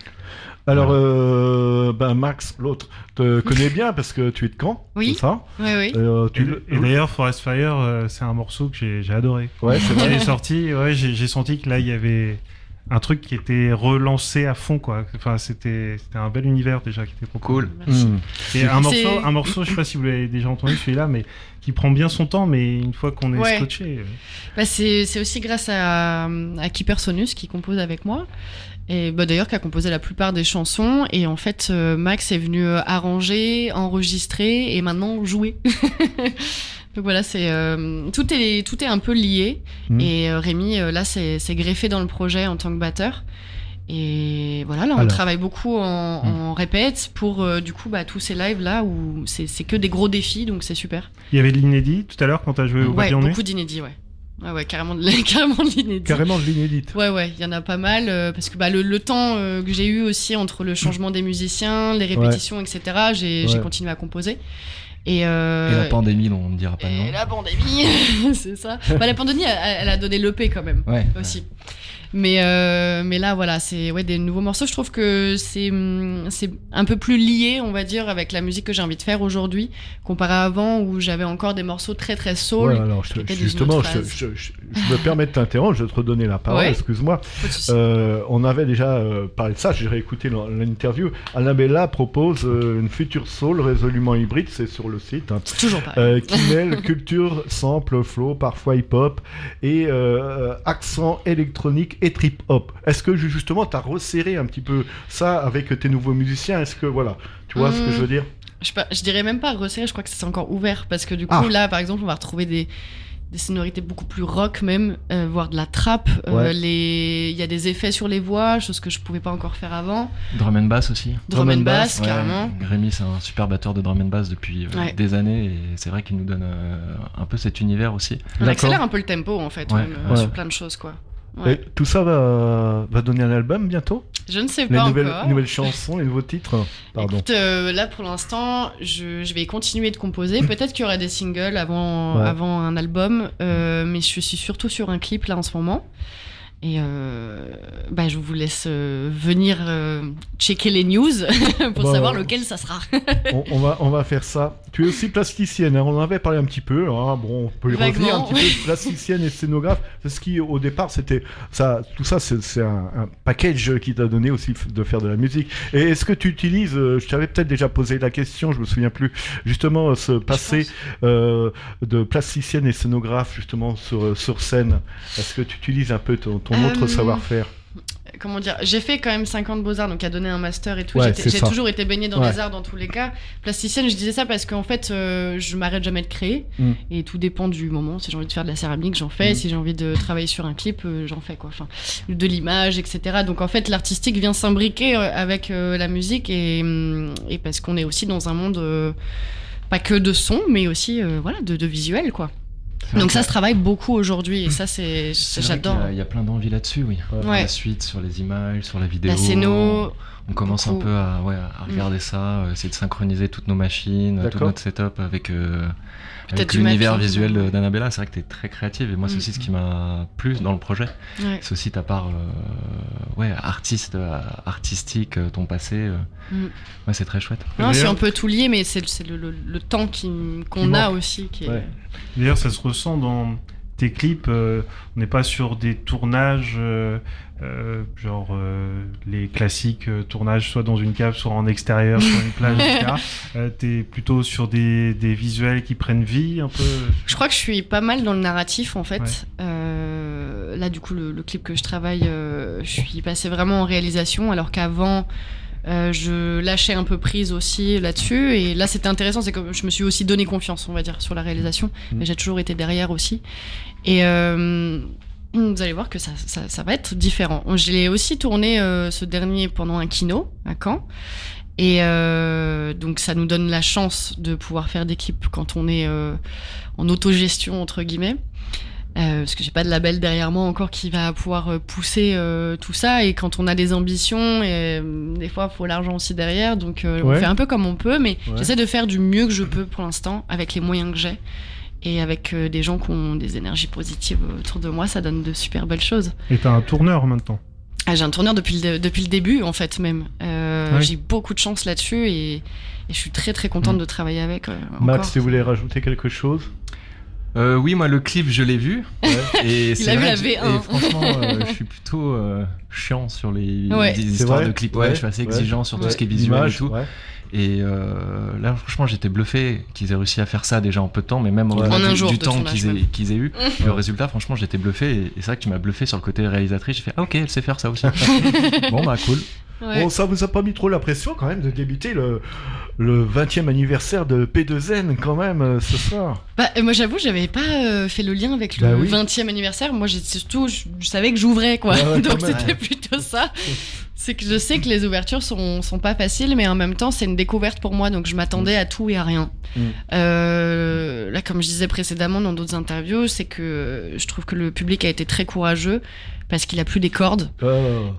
Speaker 2: Alors, Max, l'autre, te connais bien parce que tu es de Caen,
Speaker 3: Oui.
Speaker 2: c'est ça
Speaker 3: Oui, oui.
Speaker 4: Et d'ailleurs, Forest Fire, c'est un morceau que j'ai adoré.
Speaker 2: Ouais, c'est vrai.
Speaker 4: Il est sorti, j'ai senti que là, il y avait un truc qui était relancé à fond, quoi. Enfin, c'était un bel univers déjà qui était proposé.
Speaker 6: Cool.
Speaker 3: Merci.
Speaker 4: Et un morceau, je sais pas si vous l'avez déjà entendu celui-là, mais qui prend bien son temps, mais une fois qu'on est
Speaker 3: Ouais.
Speaker 4: scotché.
Speaker 3: Bah, c'est aussi grâce à Keeper Sonus qui compose avec moi. Et d'ailleurs qui a composé la plupart des chansons, et en fait Max est venu arranger, enregistrer et maintenant jouer. Donc voilà, tout est un peu lié. Et Rémi là c'est greffé dans le projet en tant que batteur. Et voilà, là on travaille beaucoup en répète pour du coup tous ces lives là où c'est que des gros défis, donc c'est super.
Speaker 4: Il y avait de l'inédit tout à l'heure quand t'as joué au
Speaker 3: Ouais,
Speaker 4: Papillon de Nuit.
Speaker 3: beaucoup d'inédits, ouais. Ouais, carrément de l'inédit.
Speaker 2: Carrément de l'inédit.
Speaker 3: Ouais, il y en a pas mal, parce que le temps que j'ai eu aussi entre le changement des musiciens, les répétitions, etc., j'ai continué à composer. Et
Speaker 6: la pandémie, dont on ne dira pas le nom.
Speaker 3: Et la pandémie, c'est ça. La pandémie, elle a donné l'EP quand même, aussi. Mais là, voilà, c'est des nouveaux morceaux. Je trouve que c'est un peu plus lié, on va dire, avec la musique que j'ai envie de faire aujourd'hui, comparé à avant où j'avais encore des morceaux très très soul.
Speaker 2: Ouais, alors justement, je me permets de t'interrompre, je vais te redonner la parole, excuse-moi. On avait déjà parlé de ça, j'ai réécouté l'interview. Annabella propose une future soul résolument hybride, c'est sur le site. Hein,
Speaker 3: toujours pareil.
Speaker 2: Qui mêle culture, sample, flow, parfois hip-hop et accent électronique et trip-hop. Est-ce que justement tu as resserré un petit peu ça avec tes nouveaux musiciens? Est-ce que voilà, tu vois ce que je veux dire?
Speaker 3: Je dirais même pas resserré, je crois que c'est encore ouvert parce que du coup là par exemple on va retrouver des sonorités beaucoup plus rock même, voire de la trap. Il y a des effets sur les voix, chose que je pouvais pas encore faire avant.
Speaker 6: Drum and bass aussi.
Speaker 3: Drum and bass, carrément.
Speaker 6: Rémi, c'est un super batteur de drum and bass depuis des années, et c'est vrai qu'il nous donne un peu cet univers aussi.
Speaker 3: On accélère un peu le tempo en fait, même, sur plein de choses quoi.
Speaker 2: Et tout ça va donner un album bientôt?
Speaker 3: Je ne sais pas
Speaker 2: encore. Les nouvelles chansons, les nouveaux titres. Pardon.
Speaker 3: Écoute, là pour l'instant, je vais continuer de composer. Peut-être qu'il y aura des singles avant un album, mais je suis surtout sur un clip là en ce moment. Et je vous laisse venir checker les news pour savoir lequel ça sera.
Speaker 2: on va faire ça. Tu es aussi plasticienne, hein, on en avait parlé un petit peu. Hein, bon, on peut y revenir un petit peu. Plasticienne et scénographe, c'est ce qui au départ c'était ça. Tout ça, c'est un package qui t'a donné aussi de faire de la musique. Et est-ce que tu utilises, je t'avais peut-être déjà posé la question, je me souviens plus, justement ce passé de plasticienne et scénographe justement sur scène. Est-ce que tu utilises un peu ton autre savoir-faire?
Speaker 3: Comment dire, j'ai fait quand même 5 ans de Beaux-Arts, donc à donner un master et tout.
Speaker 2: Ouais,
Speaker 3: j'ai toujours été baignée dans les arts dans tous les cas. Plasticienne, je disais ça parce qu'en fait, je m'arrête jamais de créer. Et tout dépend du moment. Si j'ai envie de faire de la céramik, j'en fais. Si j'ai envie de travailler sur un clip, j'en fais quoi. Enfin, de l'image, etc. Donc en fait, l'artistique vient s'imbriquer avec la musique et parce qu'on est aussi dans un monde pas que de son, mais aussi de visuel quoi. Donc ça se travaille beaucoup aujourd'hui et ça j'adore.
Speaker 6: Il y a plein d'envie là-dessus, oui.
Speaker 3: Ouais.
Speaker 6: La suite, sur les images, sur la vidéo.
Speaker 3: La scéno.
Speaker 6: On commence un peu à regarder ça, essayer de synchroniser toutes nos machines, tout notre setup avec l'univers visuel d'Annabella. C'est vrai que tu es très créative et moi c'est aussi ce qui m'a plu dans le projet. Ouais. C'est aussi ta part artistique, ton passé. Ouais, c'est très chouette.
Speaker 3: Non, c'est un peu tout lié, mais c'est le temps qu'on a aussi.
Speaker 4: D'ailleurs, ça se ressent dans tes clips. On n'est pas sur des tournages les classiques tournages soit dans une cave, soit en extérieur, sur une plage, etc. T'es plutôt sur des visuels qui prennent vie un peu.
Speaker 3: Je crois que je suis pas mal dans le narratif en fait. Là du coup le clip que je travaille, je suis passée vraiment en réalisation alors qu'avant je lâchais un peu prise aussi là-dessus et là c'était intéressant, c'est que je me suis aussi donné confiance on va dire sur la réalisation, mais j'ai toujours été derrière aussi et vous allez voir que ça va être différent. Je l'ai aussi tourné ce dernier pendant un kino à Caen et donc ça nous donne la chance de pouvoir faire des clips quand on est en autogestion entre guillemets. Parce que j'ai pas de label derrière moi encore qui va pouvoir pousser tout ça et quand on a des ambitions et des fois il faut l'argent aussi derrière donc on fait un peu comme on peut mais j'essaie de faire du mieux que je peux pour l'instant avec les moyens que j'ai et avec des gens qui ont des énergies positives autour de moi ça donne de super belles choses.
Speaker 4: Et t'as un tourneur maintenant?
Speaker 3: J'ai un tourneur depuis le début en fait même. J'ai beaucoup de chance là-dessus et je suis très très contente de travailler avec.
Speaker 2: Max, tu voulais rajouter quelque chose?
Speaker 6: Oui, moi le clip je l'ai vu. Et
Speaker 3: il a vu la V1.
Speaker 6: Et franchement, je suis plutôt chiant sur les histoires de clips. Je suis assez exigeant sur tout ce qui est visuel et tout. Et là, franchement, j'étais bluffé qu'ils aient réussi à faire ça déjà en peu de temps, mais même au du temps qu'ils aient eu. Le résultat, franchement, j'étais bluffé. Et c'est vrai que tu m'as bluffé sur le côté réalisatrice. J'ai fait, ah ok, elle sait faire ça aussi. Bon, bah cool.
Speaker 2: Bon, ça vous a pas mis trop la pression quand même de débuter le 20e anniversaire de P2N quand même ce soir?
Speaker 3: Moi j'avoue j'avais pas fait le lien avec le 20e anniversaire. Moi surtout je savais que j'ouvrais quoi. Donc c'était plutôt ça. C'est que je sais que les ouvertures sont pas faciles mais en même temps c'est une découverte pour moi donc je m'attendais à tout et à rien. Là comme je disais précédemment dans d'autres interviews c'est que je trouve que le public a été très courageux parce qu'il a plus des cordes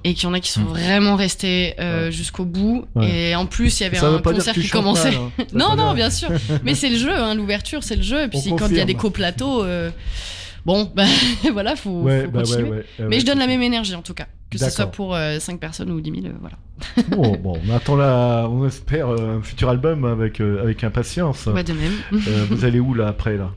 Speaker 3: et qu'il y en a qui sont vraiment restés jusqu'au bout et en plus il y avait un concert qui commençait mal, hein. non bien sûr mais c'est le jeu hein, l'ouverture c'est le jeu et puis quand il y a des coplateaux bon voilà faut continuer mais je donne la même énergie en tout cas que ce soit pour 5 personnes ou 10 000 voilà.
Speaker 2: Bon, on attend on espère un futur album avec impatience.
Speaker 3: Ouais, de même.
Speaker 2: Vous allez où là après là?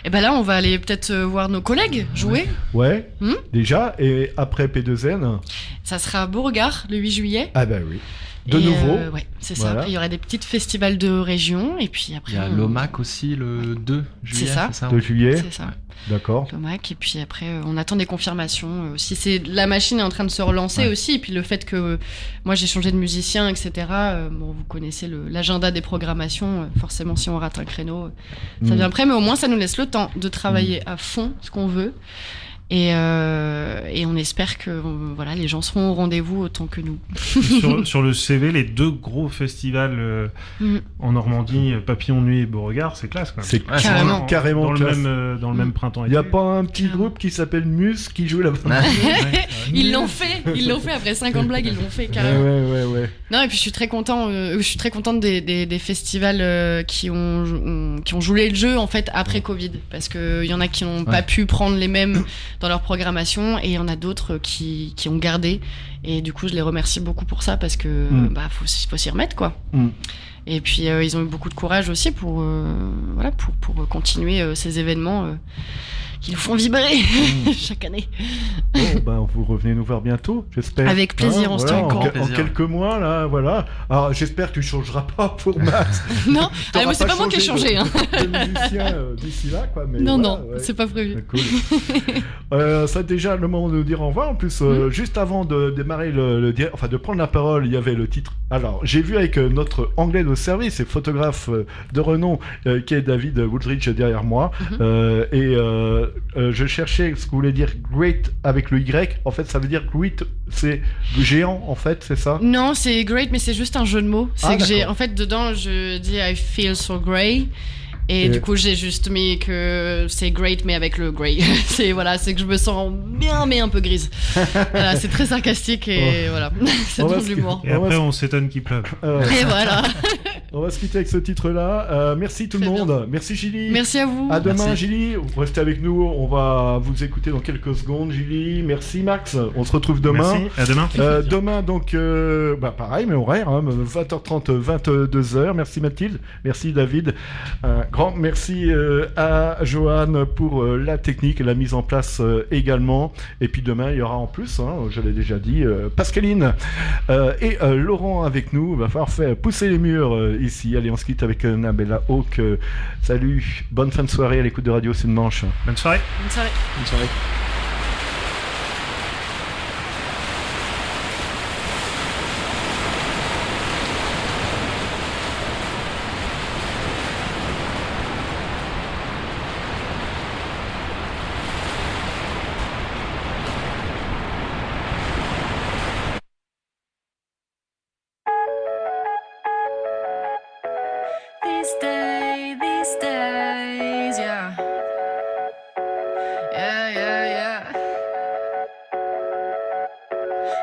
Speaker 3: Et ben là, on va aller peut-être voir nos collègues jouer.
Speaker 2: Ouais. Déjà, et après P2N.
Speaker 3: Ça sera à Beauregard le 8 juillet.
Speaker 2: Ah bah oui. De nouveau.
Speaker 3: Ouais, c'est ça. Il y aura des petites festivals de région et puis après.
Speaker 6: Il y a l'OMAC aussi le 2 juillet.
Speaker 3: C'est ça.
Speaker 2: 2 juillet.
Speaker 3: C'est ça.
Speaker 2: D'accord.
Speaker 3: L'OMAC et puis après on attend des confirmations. Si la machine est en train de se relancer aussi et puis le fait que moi j'ai changé de musicien etc. Bon vous connaissez l'agenda des programmations. Forcément si on rate un créneau ça vient après mais au moins ça nous laisse le temps de travailler à fond ce qu'on veut. Et on espère que voilà, les gens seront au rendez-vous autant que nous.
Speaker 4: Sur le CV, les 2 gros festivals en Normandie, Papillon de Nuit et Beauregard, c'est classe quand même.
Speaker 2: C'est carrément
Speaker 4: dans
Speaker 2: classe.
Speaker 4: Le même printemps.
Speaker 2: Il n'y a pas un petit groupe qui s'appelle Mus qui joue là-bas.
Speaker 3: Ils l'ont fait après 50 blagues, ils l'ont fait carrément.
Speaker 2: Ouais.
Speaker 3: Non et puis je suis très contente des festivals qui ont joué le jeu en fait après Covid parce que il y en a qui n'ont pas pu prendre les mêmes dans leur programmation et il y en a d'autres qui ont gardé et du coup je les remercie beaucoup pour ça parce que faut s'y remettre quoi. Et puis ils ont eu beaucoup de courage aussi pour continuer ces événements qui nous font vibrer chaque année.
Speaker 2: Bon, vous revenez nous voir bientôt, j'espère.
Speaker 3: Avec plaisir, on se tient au courant.
Speaker 2: En quelques mois, là, voilà. Alors, j'espère que tu ne changeras pas pour Max.
Speaker 3: Non, moi, c'est pas moi qui ai changé.
Speaker 2: De musicien d'ici là, quoi. Mais
Speaker 3: non, c'est pas prévu.
Speaker 2: Cool. Ça, déjà, le moment de nous dire au revoir. En plus, juste avant de démarrer de prendre la parole, il y avait le titre. Alors, j'ai vu avec notre anglais de service et photographe de renom, qui est David Woodridge derrière moi. Je cherchais ce que voulait dire great avec le Y. En fait, ça veut dire great, c'est géant, en fait, c'est ça?
Speaker 3: Non, c'est great, mais c'est juste un jeu de mots. C'est que en fait, dedans, je dis I feel so great. Et du coup, j'ai juste mis que c'est great, mais avec le grey. C'est que je me sens bien, mais un peu grise. Voilà, c'est très sarcastique et voilà, c'est de l'humour.
Speaker 4: Et après, on s'étonne qu'il pleuve.
Speaker 3: Et voilà.
Speaker 2: On va se quitter avec ce titre-là. Merci tout le monde. Bien. Merci Julie.
Speaker 3: Merci à vous.
Speaker 2: À demain, Julie. Restez avec nous. On va vous écouter dans quelques secondes, Julie. Merci Max. On se retrouve demain.
Speaker 4: Merci. À demain.
Speaker 2: Demain, donc, pareil, mais horaire, 20h30, 22h. Merci Mathilde. Merci David. Un grand merci à Johan pour la technique et la mise en place également. Et puis demain, il y aura en plus, je l'ai déjà dit, Pascaline et Laurent avec nous. Il va falloir faire pousser les murs ici. Allez, on se quitte avec Nabella Hawk. Salut, bonne fin de soirée à l'écoute de Radio Sud Manche.
Speaker 4: Bonne soirée.
Speaker 3: Bonne soirée.
Speaker 5: Bonne soirée.
Speaker 8: These days, yeah.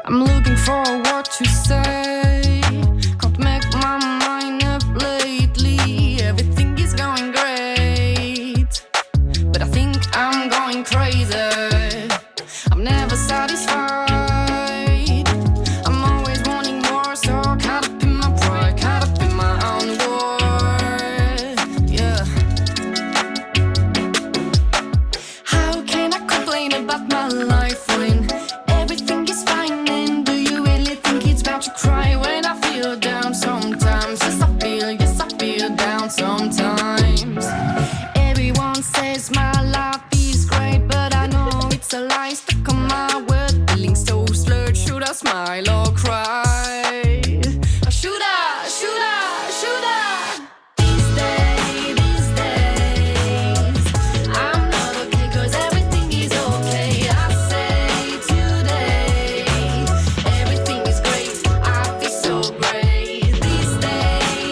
Speaker 8: I'm looking for what to say. Can't make my mind up lately. Everything is going great, but I think I'm going crazy. I'm never satisfied. I'm always wanting more, so caught up in my pride, caught up in my own world. Yeah. How can I complain about my life when everything is fine? And do you really think it's bad to cry when I feel down sometimes? Yes, I feel down sometimes. Everyone says my life is great, but I know it's a lie. Stuck on my word, feeling so slurred. Should I smile or cry? Or should I? These days, I'm not okay, 'cause everything is okay. I say today, everything is great. I feel so great. These days,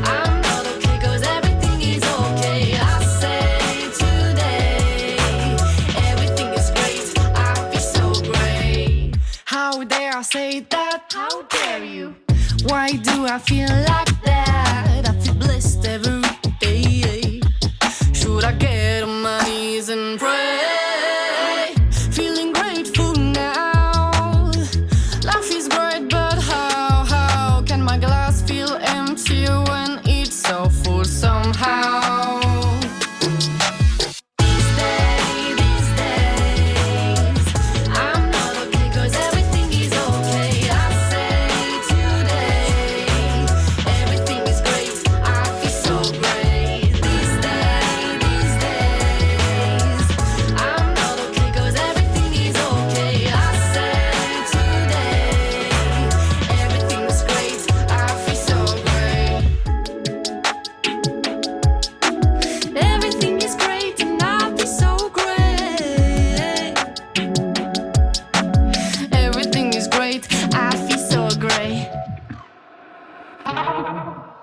Speaker 8: I'm not okay, 'cause everything is okay. I say today, everything is great. I feel so great. How dare I say that? How dare you? Why do I feel like that? I feel blessed every day. Should I get on my knees and pray? Feeling grateful now. Life is great, but how can my glass feel empty when it's so full somehow? These days, I'm not okay, 'cause everything is okay. I say today, everything is great. I feel so great. These days, I'm not okay, 'cause everything is okay. I say today, everything is great. I feel so great. Everything is great and I feel so great. Everything is great, I feel so great.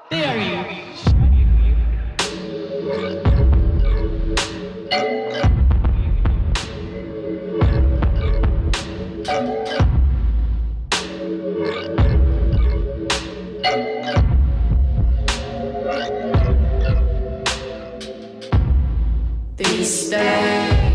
Speaker 8: There you. These days.